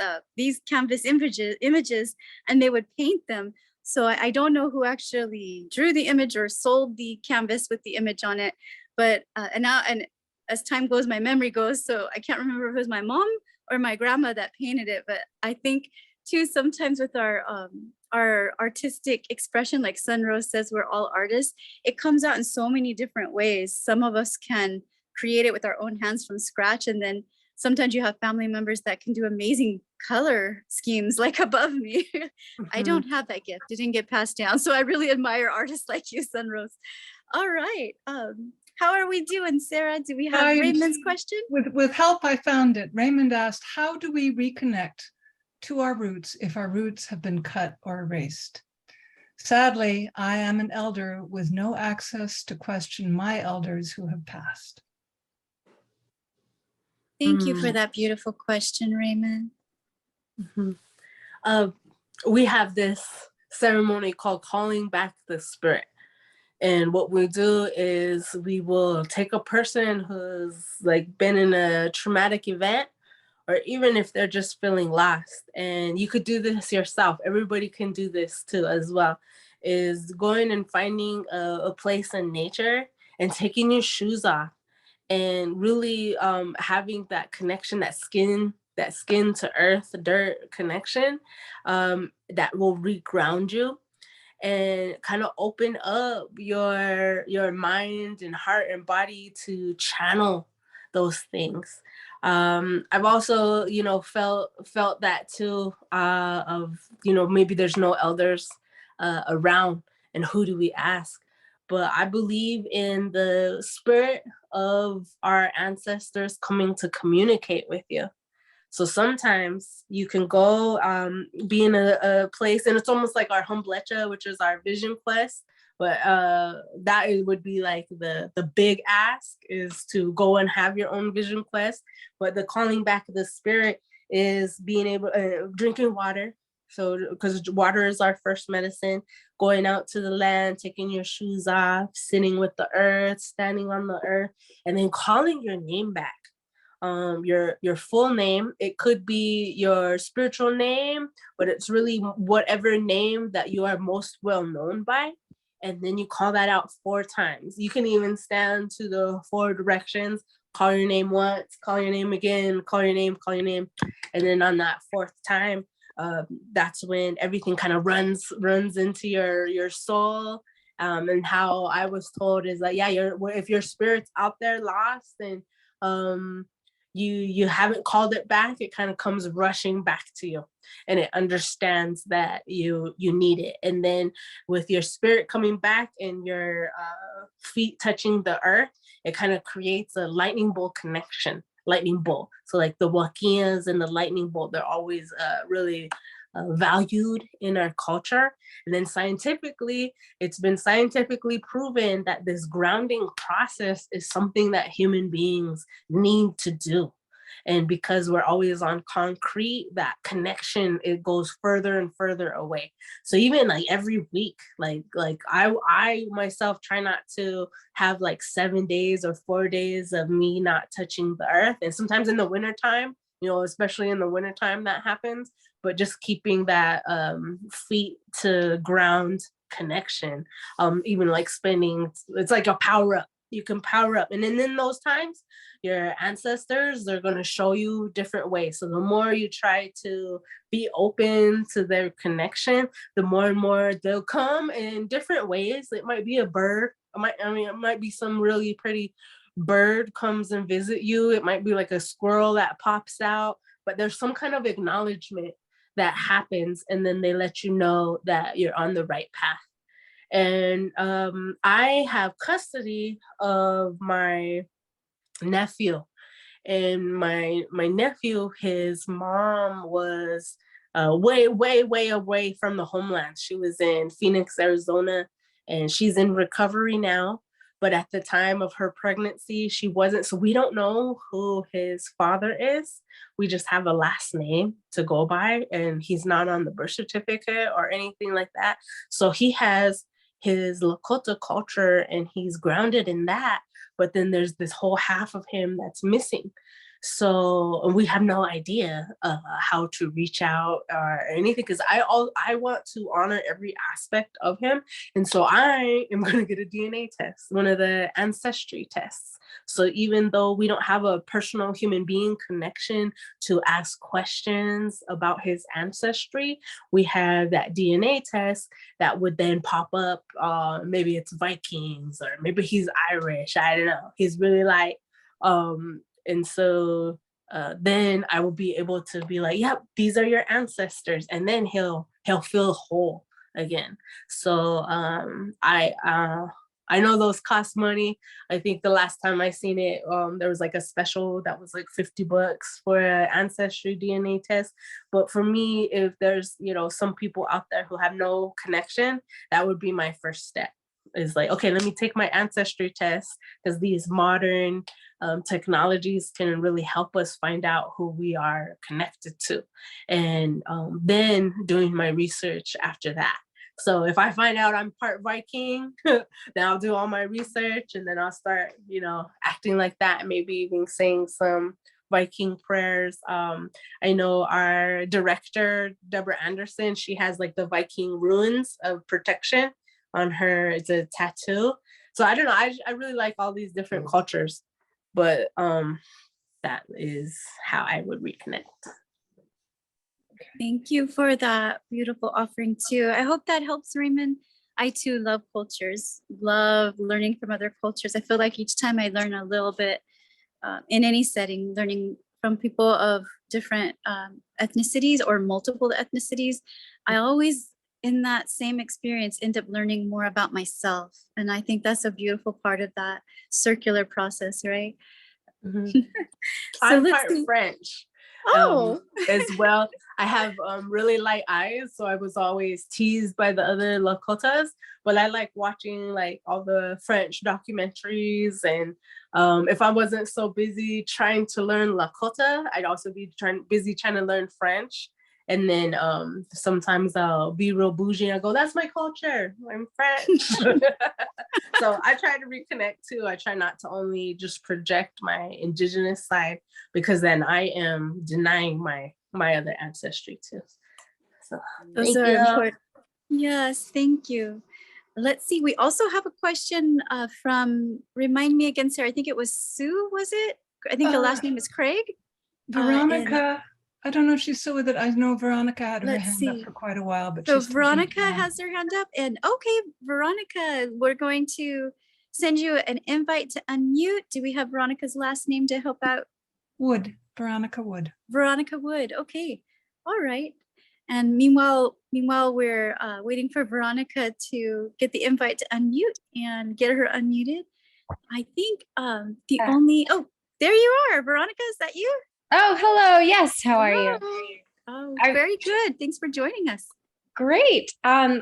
canvas images, and they would paint them. So I don't know who actually drew the image or sold the canvas with the image on it. But and as time goes, my memory goes, so I can't remember if it was my mom or my grandma that painted it. But I think too, sometimes with our artistic expression, like SunRose says, we're all artists. It comes out in so many different ways. Some of us can create it with our own hands from scratch, and then sometimes you have family members that can do amazing color schemes, like above me. I don't have that gift. It didn't get passed down. So I really admire artists like you, SunRose. All right. How are we doing, Sarah? Do we have Raymond's question? With help, I found it. Raymond asked, how do we reconnect to our roots if our roots have been cut or erased? Sadly, I am an elder with no access to question my elders who have passed. Thank you for that beautiful question, Raymond. We have this ceremony called calling back the spirit. And what we do is we will take a person who's like been in a traumatic event, or even if they're just feeling lost, and you could do this yourself. Everybody can do this too as well, is going and finding a place in nature and taking your shoes off and really having that connection, that skin that skin to earth, dirt connection, that will reground you and kind of open up your mind and heart and body to channel those things. I've also, felt that too, of, maybe there's no elders around, and who do we ask? But I believe in the spirit of our ancestors coming to communicate with you. So sometimes you can go be in a place, and it's almost like our humblecha, which is our vision quest. But would be like the big ask, is to go and have your own vision quest. But the calling back of the spirit is being able, drinking water. So because water is our first medicine, going out to the land, taking your shoes off, sitting with the earth, standing on the earth, and then calling your name back. Your full name. It could be your spiritual name, but it's really whatever name that you are most well known by. And then you call that out 4 times. You can even stand to the 4 directions, call your name once, call your name again, call your name. And then on that 4th time, that's when everything kind of runs into your soul. And how I was told is like, if your spirit's out there lost, and you haven't called it back, it kind of comes rushing back to you, and it understands that you need it. And then with your spirit coming back and your feet touching the earth, it kind of creates a lightning bolt connection. Lightning bolt. So like the wakias and the lightning bolt, they're always really valued in our culture. And then scientifically, it's been scientifically proven that this grounding process is something that human beings need to do. And because we're always on concrete, that connection, it goes further and further away. So even like every week, like I myself try not to have like 7 days or 4 days of me not touching the earth. And sometimes in the wintertime, especially in the wintertime that happens, but just keeping that feet to ground connection, even like spending, it's like a power up. You can power up. And then in those times, your ancestors, they're going to show you different ways. So the more you try to be open to their connection, the more and more they'll come in different ways. It might be a bird. It might be some really pretty bird comes and visit you. It might be like a squirrel that pops out, but there's some kind of acknowledgement that happens, and then they let you know that you're on the right path. And I have custody of my nephew, and my nephew, his mom was way away from the homeland. She was in Phoenix, Arizona, and she's in recovery now. But at the time of her pregnancy, she wasn't. So we don't know who his father is. We just have a last name to go by, and he's not on the birth certificate or anything like that. So he has his Lakota culture, and he's grounded in that. But then there's this whole half of him that's missing. So we have no idea how to reach out or anything, because I want to honor every aspect of him. And so I am going to get a DNA test, one of the ancestry tests. So even though we don't have a personal human being connection to ask questions about his ancestry, we have that DNA test that would then pop up. Maybe it's Vikings, or maybe he's Irish. I don't know. He's really like, and so then I will be able to be like, yep, these are your ancestors. And then he'll feel whole again. So I know those cost money. I think the last time I seen it, there was like a special that was like $50 for an ancestry DNA test. But for me, if there's, some people out there who have no connection, that would be my first step. Is like, okay, let me take my ancestry test, because these modern technologies can really help us find out who we are connected to. And then doing my research after that. So if I find out I'm part Viking, then I'll do all my research, and then I'll start, acting like that, maybe even saying some Viking prayers. I know our director, Deborah Anderson, she has like the Viking runes of protection on her. It's a tattoo. So I don't know. I really like all these different cultures, but that is how I would reconnect. Thank you for that beautiful offering too. I hope that helps, Raymond. I too love cultures, love learning from other cultures. I feel like each time I learn a little bit in any setting, learning from people of different ethnicities or multiple ethnicities, I always, in that same experience, end up learning more about myself. And I think that's a beautiful part of that circular process, right? Mm-hmm. So I'm let's part see. French. Oh, As well. I have really light eyes, so I was always teased by the other Lakotas, but I like watching like all the French documentaries, and if I wasn't so busy trying to learn Lakota, I'd also be busy trying to learn French. And then sometimes I'll be real bougie and I go, that's my culture, I'm French. So I try to reconnect too. I try not to only just project my Indigenous side, because then I am denying my other ancestry too. So those thank are you. important. Yes, thank you. Let's see. We also have a question from, remind me again, Sarah, I think it was Sue, was it? I think the last name is Craig. Veronica, I don't know if she's still with it. I know Veronica had her Let's hand up see. for quite a while, but So she's Veronica has her hand up, and okay, Veronica, we're going to send you an invite to unmute. Do we have Veronica's last name to help out? Wood, Veronica Wood. Veronica Wood. Okay. All right. And meanwhile, we're waiting for Veronica to get the invite to unmute and get her unmuted. I think the only, oh, there you are. Veronica, is that you? Oh, hello. Yes. How are you? Oh, very good. Thanks for joining us. Great. I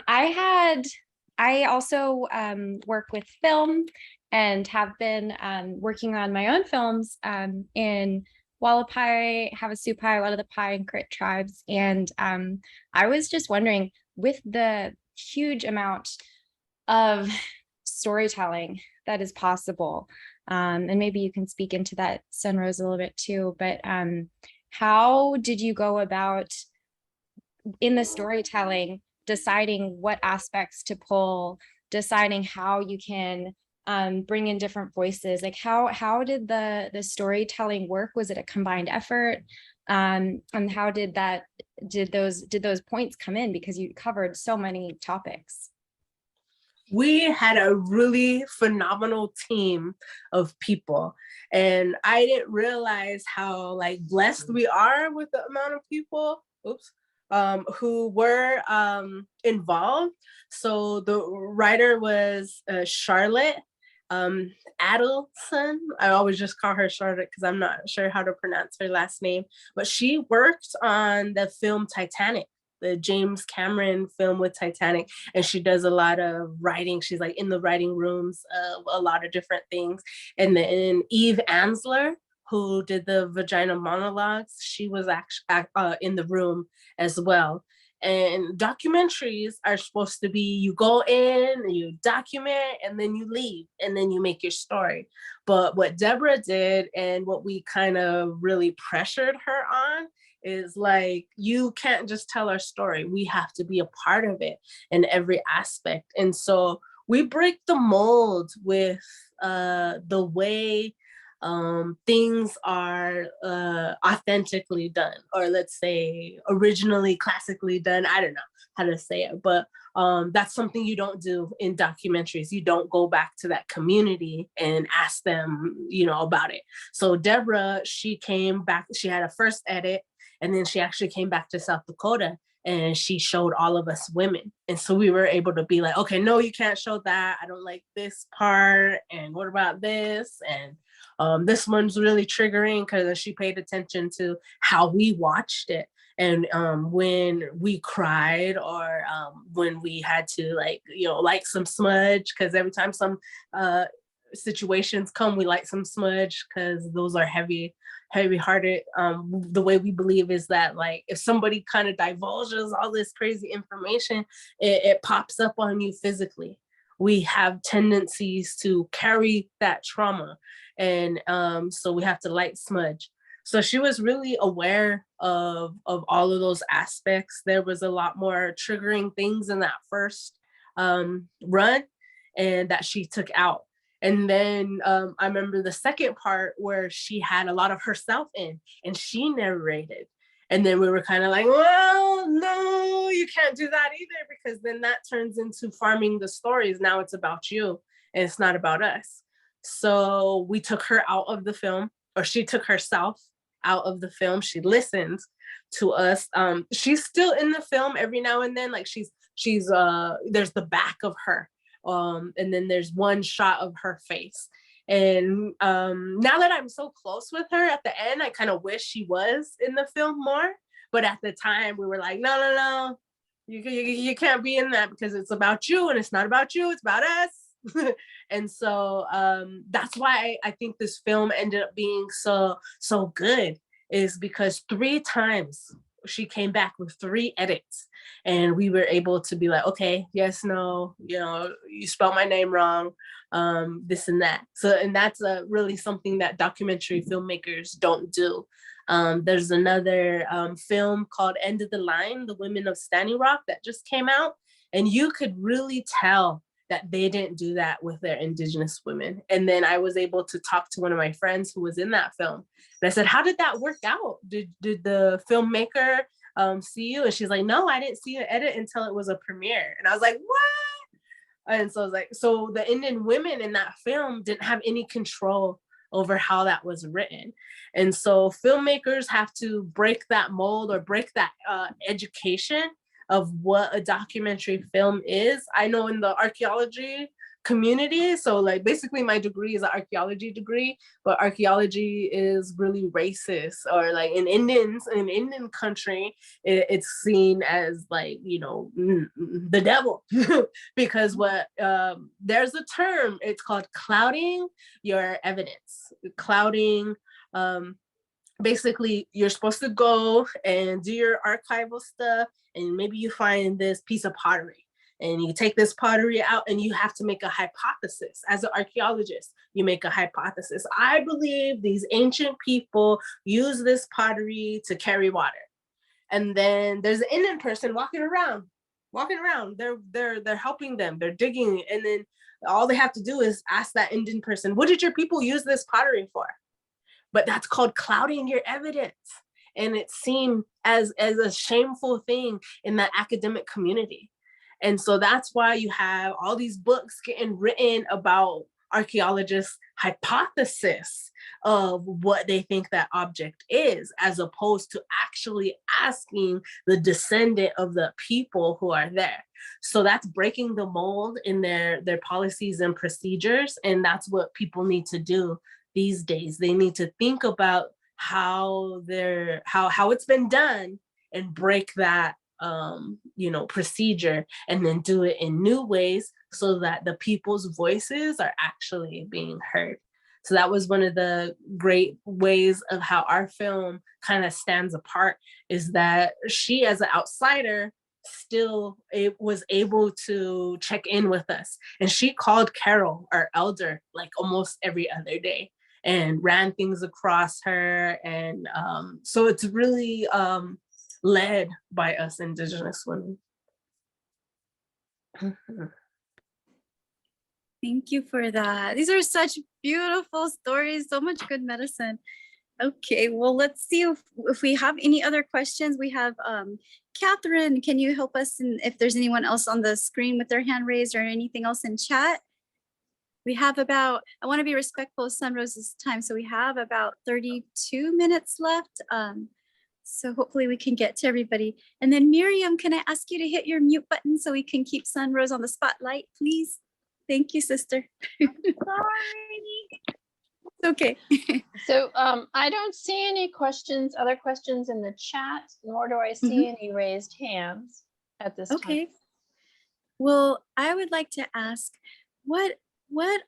also work with film and have been working on my own films in Wallapai, Havasupai, a lot of the Pai and Crit tribes. And I was just wondering, with the huge amount of storytelling that is possible, and maybe you can speak into that, SunRose, a little bit too, but how did you go about in the storytelling, deciding what aspects to pull, deciding how you can bring in different voices? Like how did the storytelling work? Was it a combined effort? And how did those points come in? Because you covered so many topics. We had a really phenomenal team of people, and I didn't realize how like blessed we are with the amount of people who were involved. So the writer was Charlotte Adelson. I always just call her Charlotte because I'm not sure how to pronounce her last name, but she worked on the film Titanic, the James Cameron film with Titanic, and she does a lot of writing. She's like in the writing rooms of a lot of different things. And then Eve Ansler, who did the vagina monologues, she was actually in the room as well. And documentaries are supposed to be, you go in, you document, and then you leave, and then you make your story. But what Deborah did, and what we kind of really pressured her on, is like, you can't just tell our story. We have to be a part of it in every aspect. And so we break the mold with the way things are authentically done, or let's say originally classically done. I don't know how to say it, but that's something you don't do in documentaries. You don't go back to that community and ask them, about it. So Deborah, she came back, she had a first edit, and then she actually came back to South Dakota and she showed all of us women. And so we were able to be like, okay, no, you can't show that. I don't like this part. And what about this? And this one's really triggering, because she paid attention to how we watched it. And when we cried, or when we had to like some smudge, because every time some situations come, we like some smudge, because those are heavy hearted. The way we believe is that, like, if somebody kind of divulges all this crazy information, it pops up on you physically. We have tendencies to carry that trauma, and so we have to light smudge. So she was really aware of all of those aspects. There was a lot more triggering things in that first run, and that she took out. And then I remember the second part where she had a lot of herself in and she narrated. And then we were kind of like, well, no, you can't do that either, because then that turns into farming the stories. Now it's about you and it's not about us. So we took her out of the film, or she took herself out of the film. She listened to us. She's still in the film every now and then. Like she's there's the back of her. And then there's one shot of her face. And now that I'm so close with her at the end, I kind of wish she was in the film more. But at the time we were like, no, you can't be in that, because it's about you and it's not about you, it's about us. And so that's why I think this film ended up being so good, is because 3 times she came back with 3 edits, and we were able to be like, okay, yes, no, you spelled my name wrong, this and that. So, and that's really something that documentary filmmakers don't do. There's another film called End of the Line, The Women of Standing Rock, that just came out, and you could really tell that they didn't do that with their Indigenous women. And then I was able to talk to one of my friends who was in that film. And I said, how did that work out? Did the filmmaker see you? And she's like, no, I didn't see an edit until it was a premiere. And I was like, what? And so I was like, so the Indian women in that film didn't have any control over how that was written. And so filmmakers have to break that mold, or break that education of what a documentary film is. I know in the archaeology community, so like basically my degree is an archaeology degree, but archaeology is really racist, or like in Indian country, it's seen as like, the devil. Because what there's a term, it's called clouding your evidence. Clouding, basically you're supposed to go and do your archival stuff, and maybe you find this piece of pottery, and you take this pottery out and you have to make a hypothesis. As an archaeologist, you make a hypothesis. I believe these ancient people use this pottery to carry water. And then there's an Indian person walking around. They're helping them, they're digging. And then all they have to do is ask that Indian person, what did your people use this pottery for? But that's called clouding your evidence. And it's seen as a shameful thing in that academic community. And so that's why you have all these books getting written about archaeologists' hypothesis of what they think that object is, as opposed to actually asking the descendant of the people who are there. So that's breaking the mold in their policies and procedures. And that's what people need to do these days. They need to think about how it's been done, and break that procedure, and then do it in new ways, so that the people's voices are actually being heard. So that was one of the great ways of how our film kind of stands apart, is that she, as an outsider, still was able to check in with us. And she called Carol, our elder, like almost every other day, and ran things across her. And so it's really led by us Indigenous women. Thank you for that. These are such beautiful stories, so much good medicine. Okay, well, let's see if we have any other questions. We have Catherine, can you help us? And if there's anyone else on the screen with their hand raised, or anything else in chat? We have about, I want to be respectful of SunRose's time, so we have about 32 minutes left. So hopefully we can get to everybody. And then Miriam, can I ask you to hit your mute button so we can keep SunRose on the spotlight, please? Thank you, sister. Sorry. Okay. So I don't see any other questions in the chat, nor do I see any raised hands at this time. Okay. Well, I would like to ask, what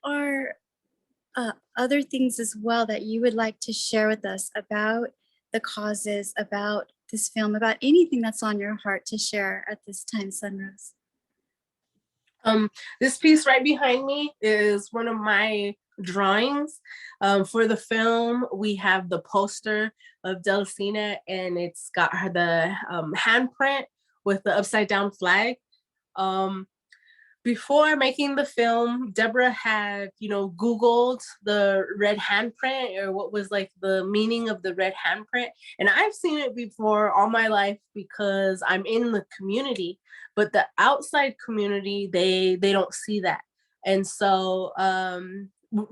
are other things as well that you would like to share with us about the causes, about this film, about anything that's on your heart to share at this time, SunRose? This piece right behind me is one of my drawings. For the film, we have the poster of Delcina, and it's got the handprint with the upside down flag. before making the film, Deborah had, Googled the red handprint, or what was like the meaning of the red handprint. And I've seen it before all my life because I'm in the community, but the outside community, they don't see that. And so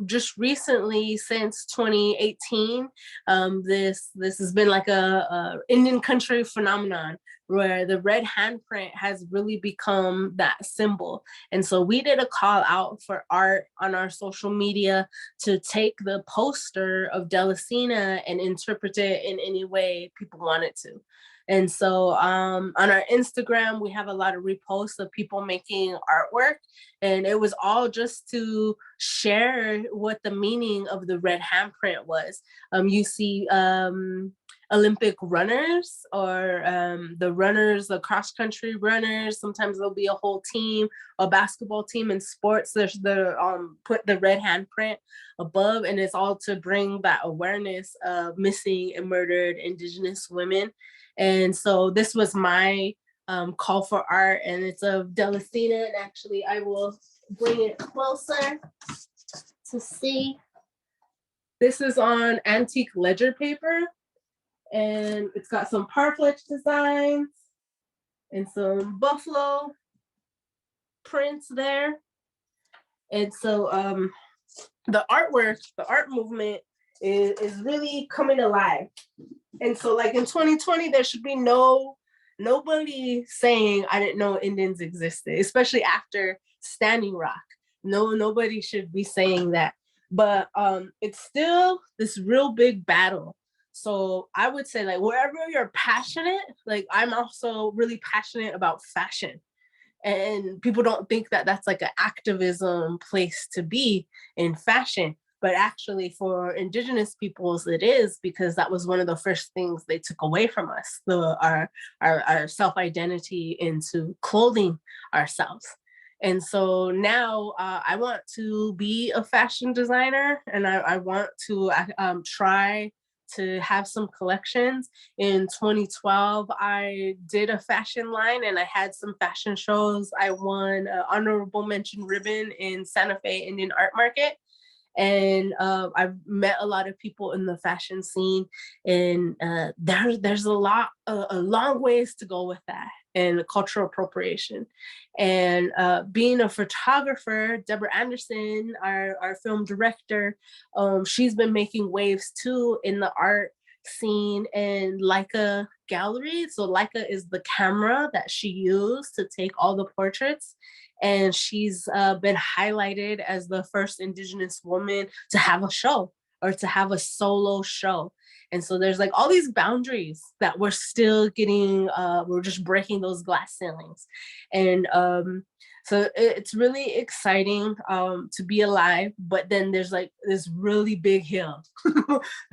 just recently, since 2018, this has been like a Indian country phenomenon where the red handprint has really become that symbol. And so we did a call out for art on our social media to take the poster of Delasina and interpret it in any way people wanted to. And so on our Instagram, we have a lot of reposts of people making artwork, and it was all just to share what the meaning of the red handprint was. You see Olympic runners, or the cross-country runners. Sometimes there'll be a whole team, a basketball team in sports. There's put the red handprint above, and it's all to bring that awareness of missing and murdered Indigenous women. And so this was my call for art, and it's of Delasina. And actually, I will bring it closer to see. This is on antique ledger paper, and it's got some parfleche designs and some buffalo prints there. And so the art movement is really coming alive. And so like in 2020, there should be nobody saying I didn't know Indians existed, especially after Standing Rock. Nobody should be saying that. But it's still this real big battle. So I would say, like, wherever you're passionate, like I'm also really passionate about fashion. And people don't think that that's like an activism place to be in fashion. But actually for Indigenous peoples, it is, because that was one of the first things they took away from us, our self-identity into clothing ourselves. And so now I want to be a fashion designer, and I want to try to have some collections. In 2012, I did a fashion line and I had some fashion shows. I won an honorable mention ribbon in Santa Fe Indian Art Market. And I've met a lot of people in the fashion scene, and there's a long ways to go with that, and cultural appropriation. And being a photographer, Deborah Anderson, our film director, she's been making waves too in the art scene and Leica gallery. So Leica is the camera that she used to take all the portraits. And she's been highlighted as the first Indigenous woman to have a show, or to have a solo show. And so there's like all these boundaries that we're still getting, we're just breaking those glass ceilings. And so it's really exciting to be alive, but then there's like this really big hill,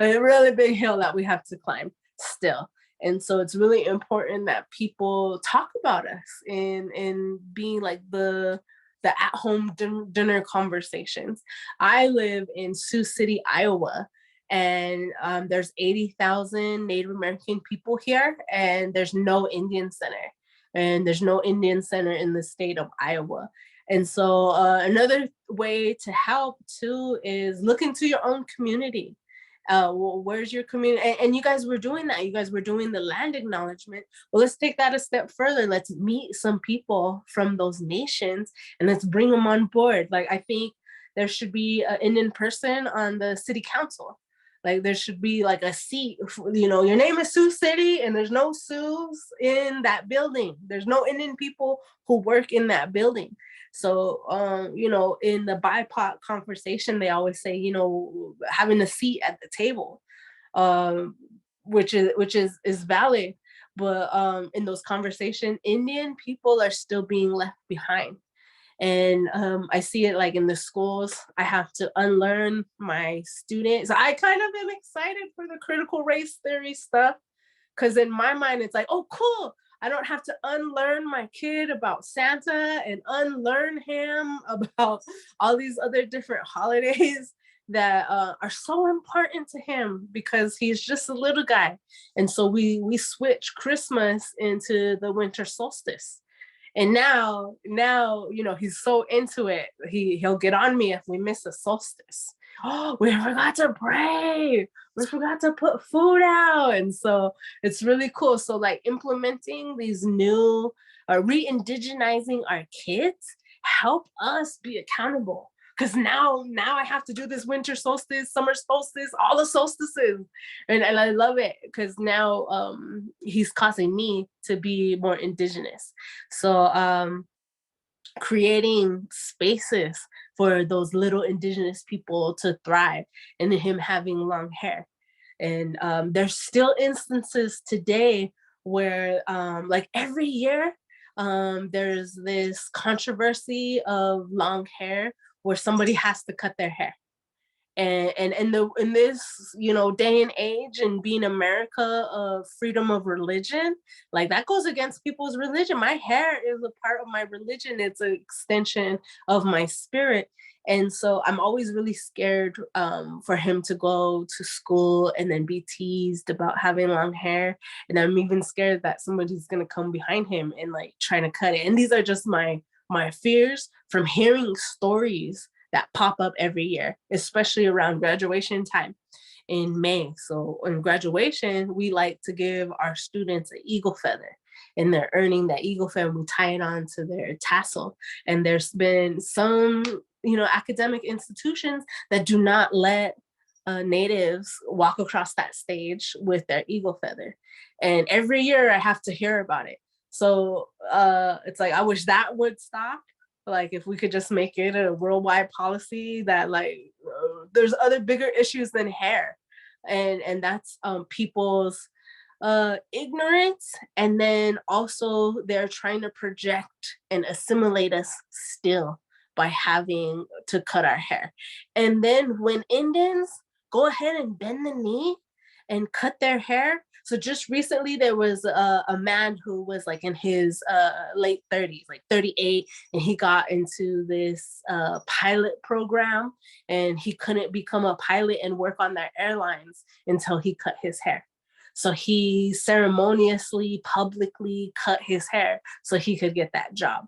a really big hill that we have to climb still. And so it's really important that people talk about us in being like the at-home dinner conversations. I live in Sioux City, Iowa, and there's 80,000 Native American people here, and there's no Indian center. And there's no Indian center in the state of Iowa. And so another way to help too is look into your own community. Well, where's your community? And you guys were doing that. You guys were doing the land acknowledgement. Well, let's take that a step further. Let's meet some people from those nations and let's bring them on board. Like, I think there should be an Indian person on the city council. Like, there should be like a seat, you know, your name is Sioux City and there's no Sioux in that building. There's no Indian people who work in that building. So, you know, in the BIPOC conversation, they always say, you know, having a seat at the table, which is valid. But in those conversations, Indian people are still being left behind. And I see it like in the schools. I have to unlearn my students. I kind of am excited for the critical race theory stuff, because in my mind, it's like, oh, cool. I don't have to unlearn my kid about Santa and unlearn him about all these other different holidays that are so important to him because he's just a little guy. And so we switch Christmas into the winter solstice. And now, you know, he's so into it. He'll get on me if we miss a solstice. Oh, we forgot to pray. We forgot to put food out. And so it's really cool. So like implementing these new, re-indigenizing our kids help us be accountable. Because now I have to do this winter solstice, summer solstice, all the solstices. And I love it because now he's causing me to be more indigenous. So creating spaces for those little indigenous people to thrive, and him having long hair. And there's still instances today where like every year there's this controversy of long hair where somebody has to cut their hair. And in this, you know, day and age, and being America of freedom of religion, like that goes against people's religion. My hair is a part of my religion. It's an extension of my spirit. And so I'm always really scared for him to go to school and then be teased about having long hair. And I'm even scared that somebody's gonna come behind him and like trying to cut it. And these are just my fears from hearing stories that pop up every year, especially around graduation time in May. So in graduation, we like to give our students an eagle feather, and they're earning that eagle feather, and we tie it on to their tassel. And there's been some, you know, academic institutions that do not let natives walk across that stage with their eagle feather. And every year I have to hear about it. So it's like, I wish that would stop. Like if we could just make it a worldwide policy that like there's other bigger issues than hair, and that's people's ignorance, and then also they're trying to project and assimilate us still by having to cut our hair. And then when Indians go ahead and bend the knee and cut their hair. So just recently there was a man who was like in his late 30s, like 38, and he got into this pilot program, and he couldn't become a pilot and work on their airlines until he cut his hair. So he ceremoniously, publicly cut his hair so he could get that job.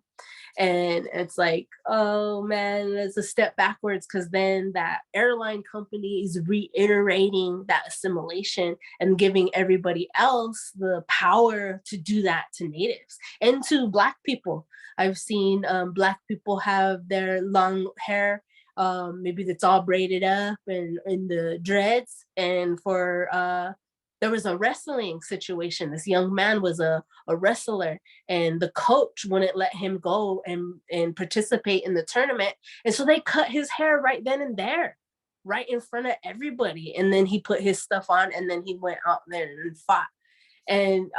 And it's like, oh man, it's a step backwards, because then that airline company is reiterating that assimilation and giving everybody else the power to do that to natives and to Black people. I've seen Black people have their long hair, maybe that's all braided up and in the dreads. And for there was a wrestling situation. This young man was a wrestler, and the coach wouldn't let him go and participate in the tournament. And so they cut his hair right then and there, right in front of everybody. And then he put his stuff on, and then he went out there and fought. And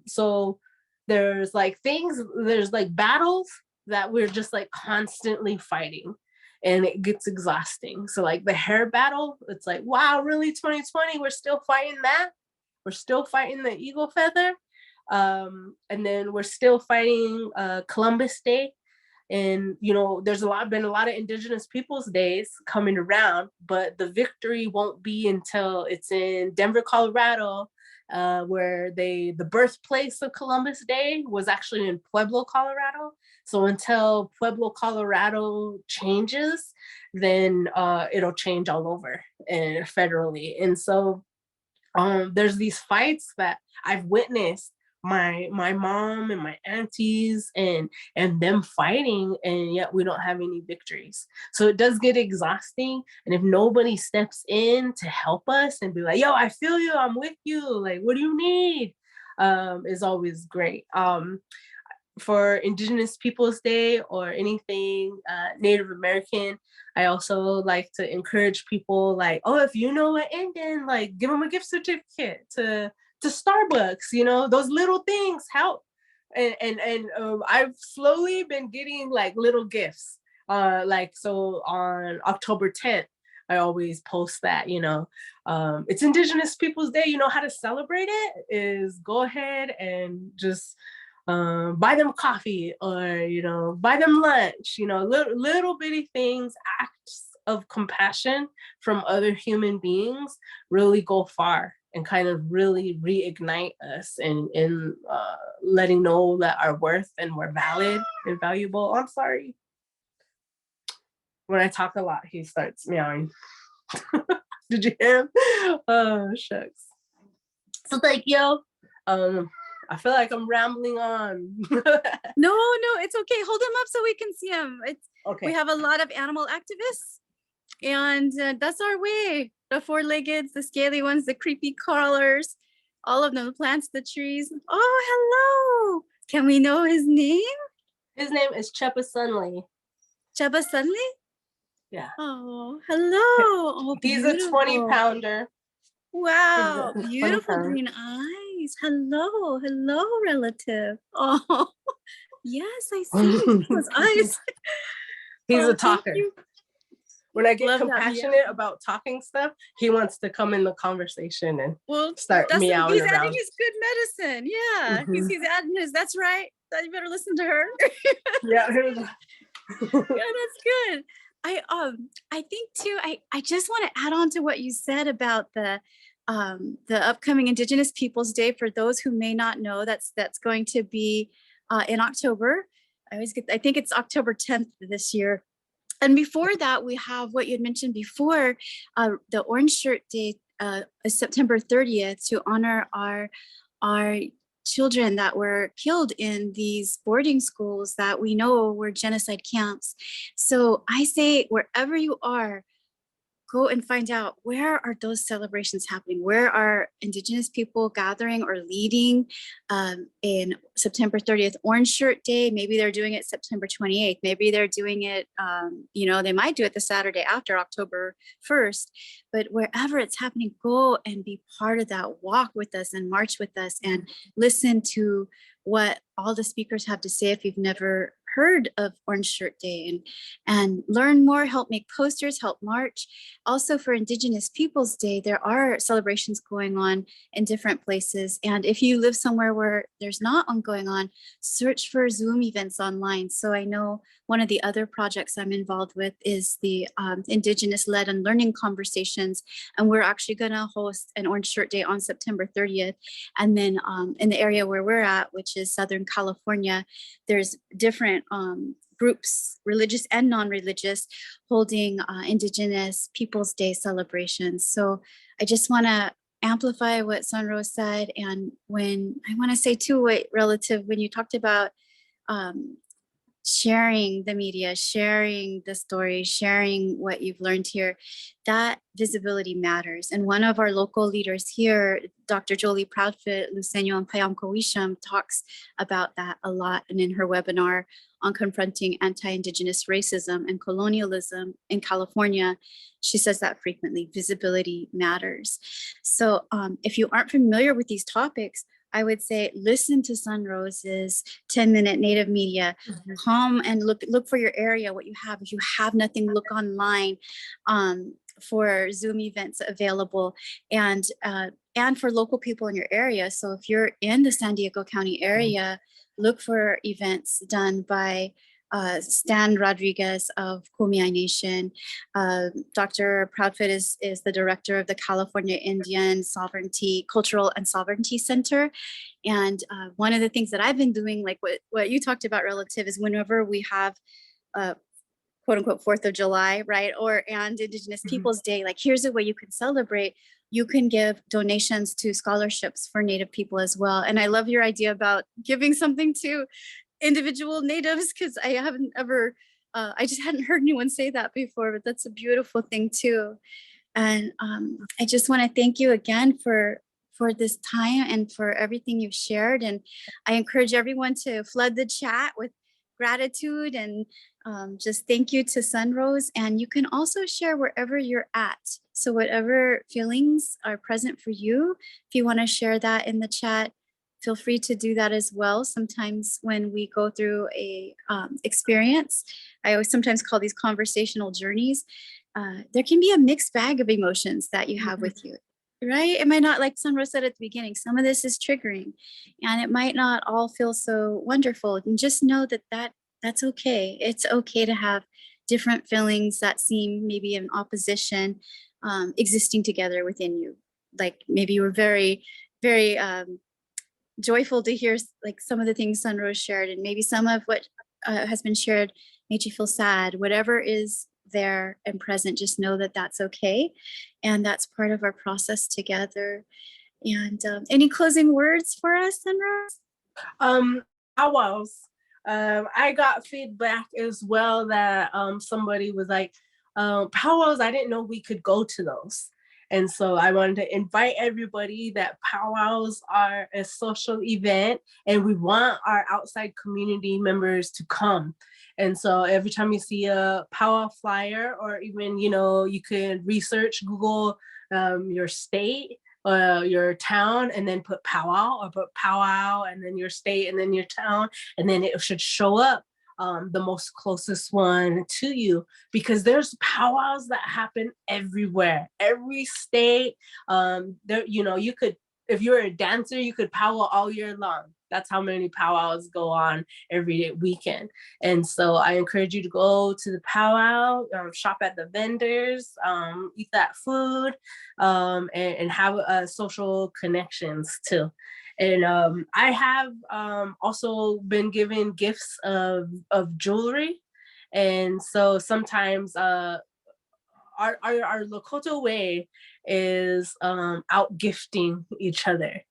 so there's like battles that we're just like constantly fighting. And it gets exhausting. So like the hair battle, it's like, wow, really 2020, we're still fighting that? We're still fighting the eagle feather. And then we're still fighting Columbus Day. And, you know, there's been a lot of Indigenous Peoples Days coming around, but the victory won't be until it's in Denver, Colorado, where the birthplace of Columbus Day was actually in Pueblo, Colorado. So until Pueblo, Colorado changes, then it'll change all over and federally. And so there's these fights that I've witnessed my mom and my aunties and them fighting, and yet we don't have any victories. So it does get exhausting. And if nobody steps in to help us and be like, yo, I feel you, I'm with you, like, what do you need? Is always great. For Indigenous Peoples Day or anything Native American, I also like to encourage people like, oh, if you know an Indian, like give them a gift certificate to Starbucks, you know, those little things help. And I've slowly been getting like little gifts. Like, so on October 10th, I always post that, you know, it's Indigenous Peoples Day. You know how to celebrate it is go ahead and just buy them coffee, or, you know, buy them lunch, you know, little bitty things, acts of compassion from other human beings really go far. and kind of really reignite us in letting know that our worth and we're valid and valuable. I'm sorry. When I talk a lot, he starts meowing. Did you hear him? Oh, shucks. So like, yo, I feel like I'm rambling on. No, it's okay. Hold him up so we can see him. Okay. We have a lot of animal activists, and that's our way. The four-leggeds, the scaly ones, the creepy crawlers, all of them, the plants, the trees. Oh, hello. Can we know his name? His name is Chepa Sunley. Cheba Sunley? Yeah. Oh, hello. Oh, He's a beautiful. 20-pounder. Wow, He's a 20 beautiful pound. green eyes. Hello, relative. Oh, yes, I see those eyes. He's Oh, a thank talker. you. When I get Love that compassionate meow. about talking stuff, he wants to come in the conversation and Well, start meowing he's around. adding his good medicine. Yeah, he's adding his. That's right. You better listen to her. Yeah. Yeah, that's good. I think too, I just want to add on to what you said about the upcoming Indigenous Peoples Day. For those who may not know, that's going to be in October. I think it's October 10th this year. And before that, we have what you had mentioned before, the Orange Shirt Day, is September 30th, to honor our children that were killed in these boarding schools that we know were genocide camps. So I say, wherever you are, go and find out, where are those celebrations happening? Where are Indigenous people gathering or leading in September 30th, Orange Shirt Day? Maybe they're doing it September 28th. Maybe they're doing it, they might do it the Saturday after October 1st. But wherever it's happening, go and be part of that. Walk with us and march with us and listen to what all the speakers have to say if you've never heard of Orange Shirt Day, and learn more, help make posters, help march. Also for Indigenous Peoples Day, there are celebrations going on in different places. And if you live somewhere where there's not one going on, search for Zoom events online. So I know one of the other projects I'm involved with is the Indigenous led and learning conversations. And we're actually gonna host an Orange Shirt Day on September 30th. And then in the area where we're at, which is Southern California, there's different groups, religious and non-religious, holding Indigenous Peoples Day celebrations. So I just want to amplify what SunRose said. And when I want to say too, what relative, when you talked about sharing the media, sharing the story, sharing what you've learned here, that visibility matters. And one of our local leaders here, Dr. Jolie Proudfoot, Luceño and Payam talks about that a lot. And in her webinar on confronting anti-Indigenous racism and colonialism in California, she says that frequently, visibility matters. So if you aren't familiar with these topics, I would say listen to SunRose's 10-minute Native media. Come and look for your area, what you have. If you have nothing, look online for Zoom events available, and for local people in your area. So if you're in the San Diego County area, look for events done by Stan Rodriguez of Kumeyaay Nation. Dr. Proudfoot is the director of the California Indian Sovereignty, Cultural and Sovereignty Center. And one of the things that I've been doing, like what you talked about, relative, is whenever we have quote unquote 4th of July, right? And Indigenous Peoples Day, like here's a way you can celebrate. You can give donations to scholarships for Native people as well. And I love your idea about giving something to individual Natives, because I haven't ever, I just hadn't heard anyone say that before, but that's a beautiful thing too. And I just want to thank you again for this time and for everything you've shared. And I encourage everyone to flood the chat with gratitude and just thank you to SunRose. And you can also share wherever you're at. So whatever feelings are present for you, if you want to share that in the chat, feel free to do that as well. Sometimes when we go through a experience, I always sometimes call these conversational journeys, there can be a mixed bag of emotions that you have with you, right? It might not, like SunRose said at the beginning, some of this is triggering and it might not all feel so wonderful. And just know that that's okay. It's okay to have different feelings that seem maybe in opposition existing together within you. like maybe you were very, very joyful to hear like some of the things SunRose shared, and maybe some of what has been shared made you feel sad. Whatever is there and present, just know that that's okay, and that's part of our process together. And any closing words for us, SunRose? Powwows. I got feedback as well that somebody was like, powwows, I didn't know we could go to those. And so I wanted to invite everybody that powwows are a social event, and we want our outside community members to come. And so every time you see a powwow flyer, or even, you know, you could research, Google your state, your town, and then put powwow, or put powwow and then your state and then your town, and then it should show up the most closest one to you, because there's powwows that happen everywhere, every state. There, you know, you could, if you're a dancer, you could powwow all year long. That's how many powwows go on every weekend. And so I encourage you to go to the powwow, shop at the vendors, eat that food, and have social connections too. And I have also been given gifts of jewelry. And so sometimes our Lakota way is out gifting each other.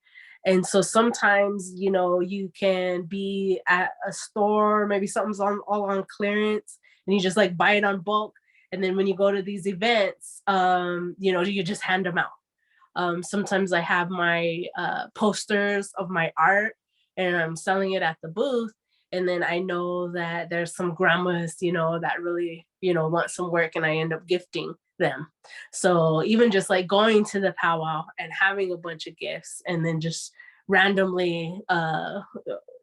And so sometimes, you know, you can be at a store, maybe something's all on clearance, and you just like buy it on bulk. And then when you go to these events, you know, you just hand them out. Sometimes I have my posters of my art, and I'm selling it at the booth. And then I know that there's some grandmas, you know, that really, you know, want some work, and I end up gifting them. So even just like going to the powwow and having a bunch of gifts, and then just randomly,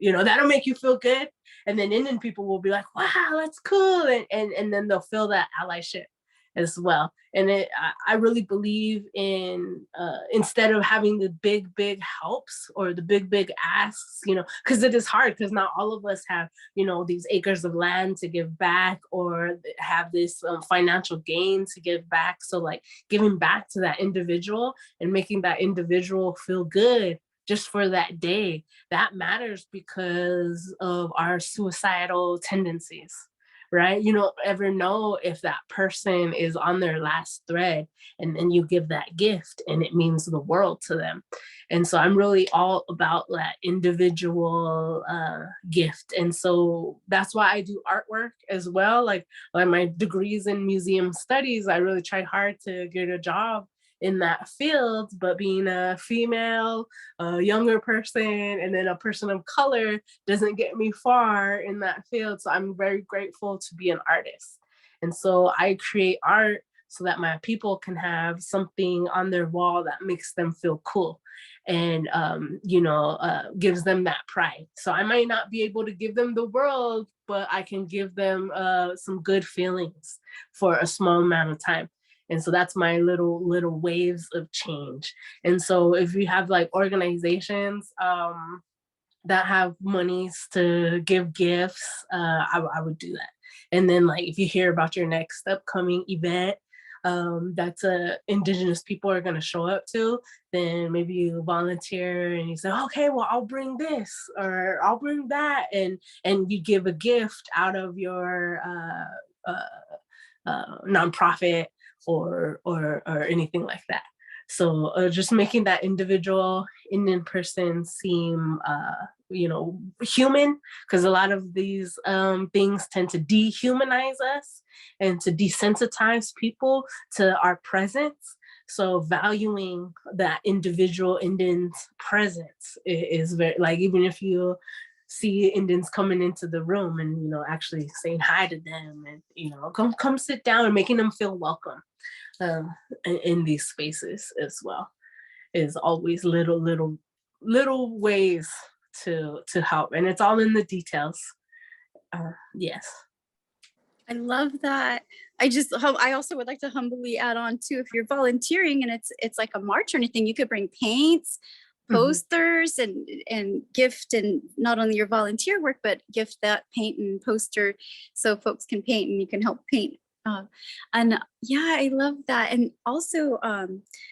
you know, that'll make you feel good. And then Indian people will be like, wow, that's cool. And then they'll feel that allyship as well. And I really believe in, instead of having the big helps or the big asks, you know, because it is hard, because not all of us have, you know, these acres of land to give back, or have this financial gain to give back. So like giving back to that individual and making that individual feel good just for that day, that matters because of our suicidal tendencies. Right? You don't ever know if that person is on their last thread, and then you give that gift and it means the world to them. And so I'm really all about that individual gift. And so that's why I do artwork as well. Like my degrees in museum studies, I really tried hard to get a job in that field, but being a female, a younger person, and then a person of color doesn't get me far in that field. So I'm very grateful to be an artist. And so I create art so that my people can have something on their wall that makes them feel cool, and you know, gives them that pride. So I might not be able to give them the world, but I can give them some good feelings for a small amount of time. And so that's my little waves of change. And so if you have like organizations that have monies to give gifts, I would do that. And then like if you hear about your next upcoming event that's Indigenous people are going to show up to, then maybe you volunteer and you say, okay, well, I'll bring this or I'll bring that, and you give a gift out of your nonprofit or anything like that. So just making that individual Indian person seem, you know, human, because a lot of these things tend to dehumanize us and to desensitize people to our presence. So valuing that individual Indian's presence is very, like, even if you see Indians coming into the room and, you know, actually saying hi to them and, you know, come sit down and making them feel welcome in these spaces as well, is always little ways to help. And it's all in the details. Yes. I love that. I also would like to humbly add on too, if you're volunteering and it's like a march or anything, you could bring paints, posters, and gift, and not only your volunteer work, but gift that paint and poster so folks can paint, and you can help paint And yeah, I love that. And also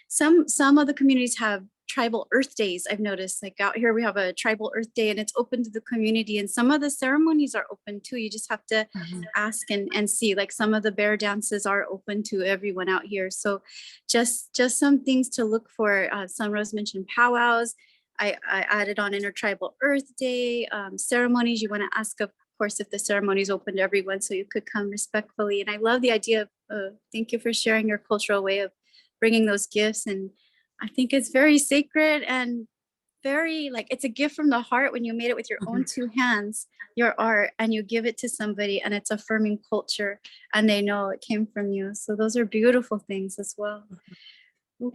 some of the communities have tribal earth days. I've noticed, like out here we have a tribal earth day and it's open to the community, and some of the ceremonies are open too. You just have to ask and see, like some of the bear dances are open to everyone out here. So just some things to look for. SunRose mentioned powwows. I added on Intertribal Earth Day, ceremonies. You want to ask, of course, if the ceremony is open to everyone, so you could come respectfully. And I love the idea of, thank you for sharing your cultural way of bringing those gifts. And I think it's very sacred and very, like, it's a gift from the heart when you made it with your own two hands, your art, and you give it to somebody, and it's affirming culture and they know it came from you. So those are beautiful things as well.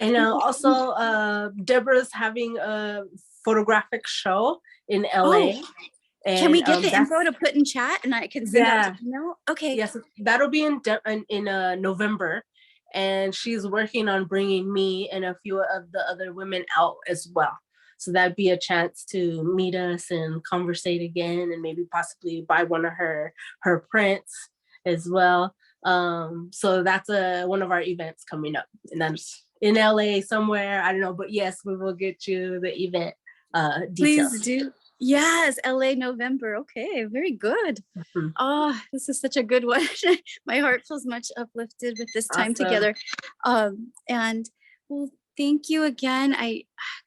And also, Deborah's having a photographic show in LA. Oh, and, can we get the info to put in chat and I can send out to email? Okay. Yes, that'll be in November. And she's working on bringing me and a few of the other women out as well. So that'd be a chance to meet us and conversate again, and maybe possibly buy one of her prints as well. So that's one of our events coming up, and that's in LA somewhere. I don't know, but yes, we will get you the event details. Please do. Yes, LA November. Okay, very good. Oh, this is such a good one. My heart feels much uplifted with this time together. And well, thank you again.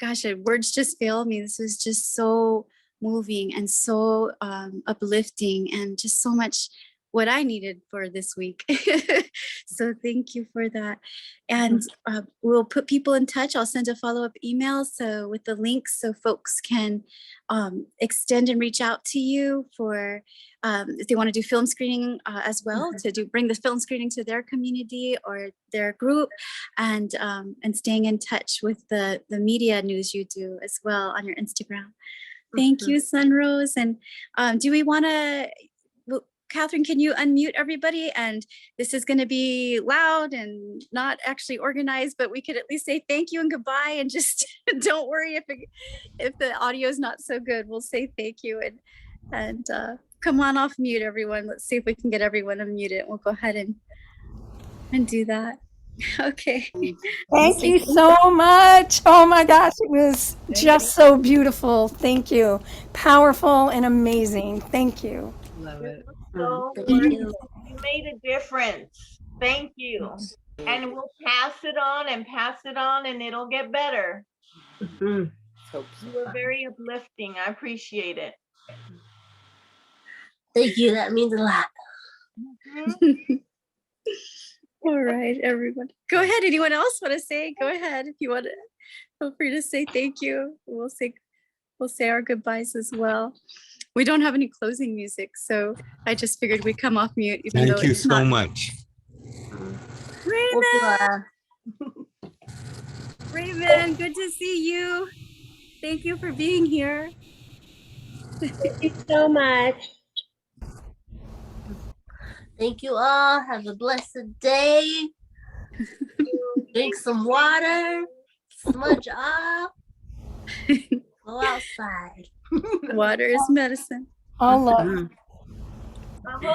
Gosh, words just fail me. This was just so moving and so uplifting, and just so much what I needed for this week. So thank you for that. And we'll put people in touch. I'll send a follow-up email so with the links so folks can extend and reach out to you for if they want to do film screening as well, to bring the film screening to their community or their group, and staying in touch with the media news you do as well on your Instagram. Thank you, SunRose. And do we want to, Catherine, can you unmute everybody? And this is going to be loud and not actually organized, but we could at least say thank you and goodbye, and just don't worry if the audio is not so good. We'll say thank you and come on off mute, everyone. Let's see if we can get everyone unmuted. We'll go ahead and do that. Okay. Thank you so much. Oh my gosh, it was just so beautiful. Thank you. Powerful and amazing. Thank you. Love it. So Thank wonderful. you. You made a difference. Thank you. And we'll pass it on and it'll get better. You were very uplifting. I appreciate it. Thank you. That means a lot. All right, everyone. Go ahead. Anyone else want to say? Go ahead. If you want to, feel free to say thank you. We'll say our goodbyes as well. We don't have any closing music, so I just figured we'd come off mute. Even Thank though you it's so not. much. Raymond! Raymond, good to see you. Thank you for being here. Thank you so much. Thank you all. Have a blessed day. Drink some water. Smudge off. Go outside. Water is medicine. All love.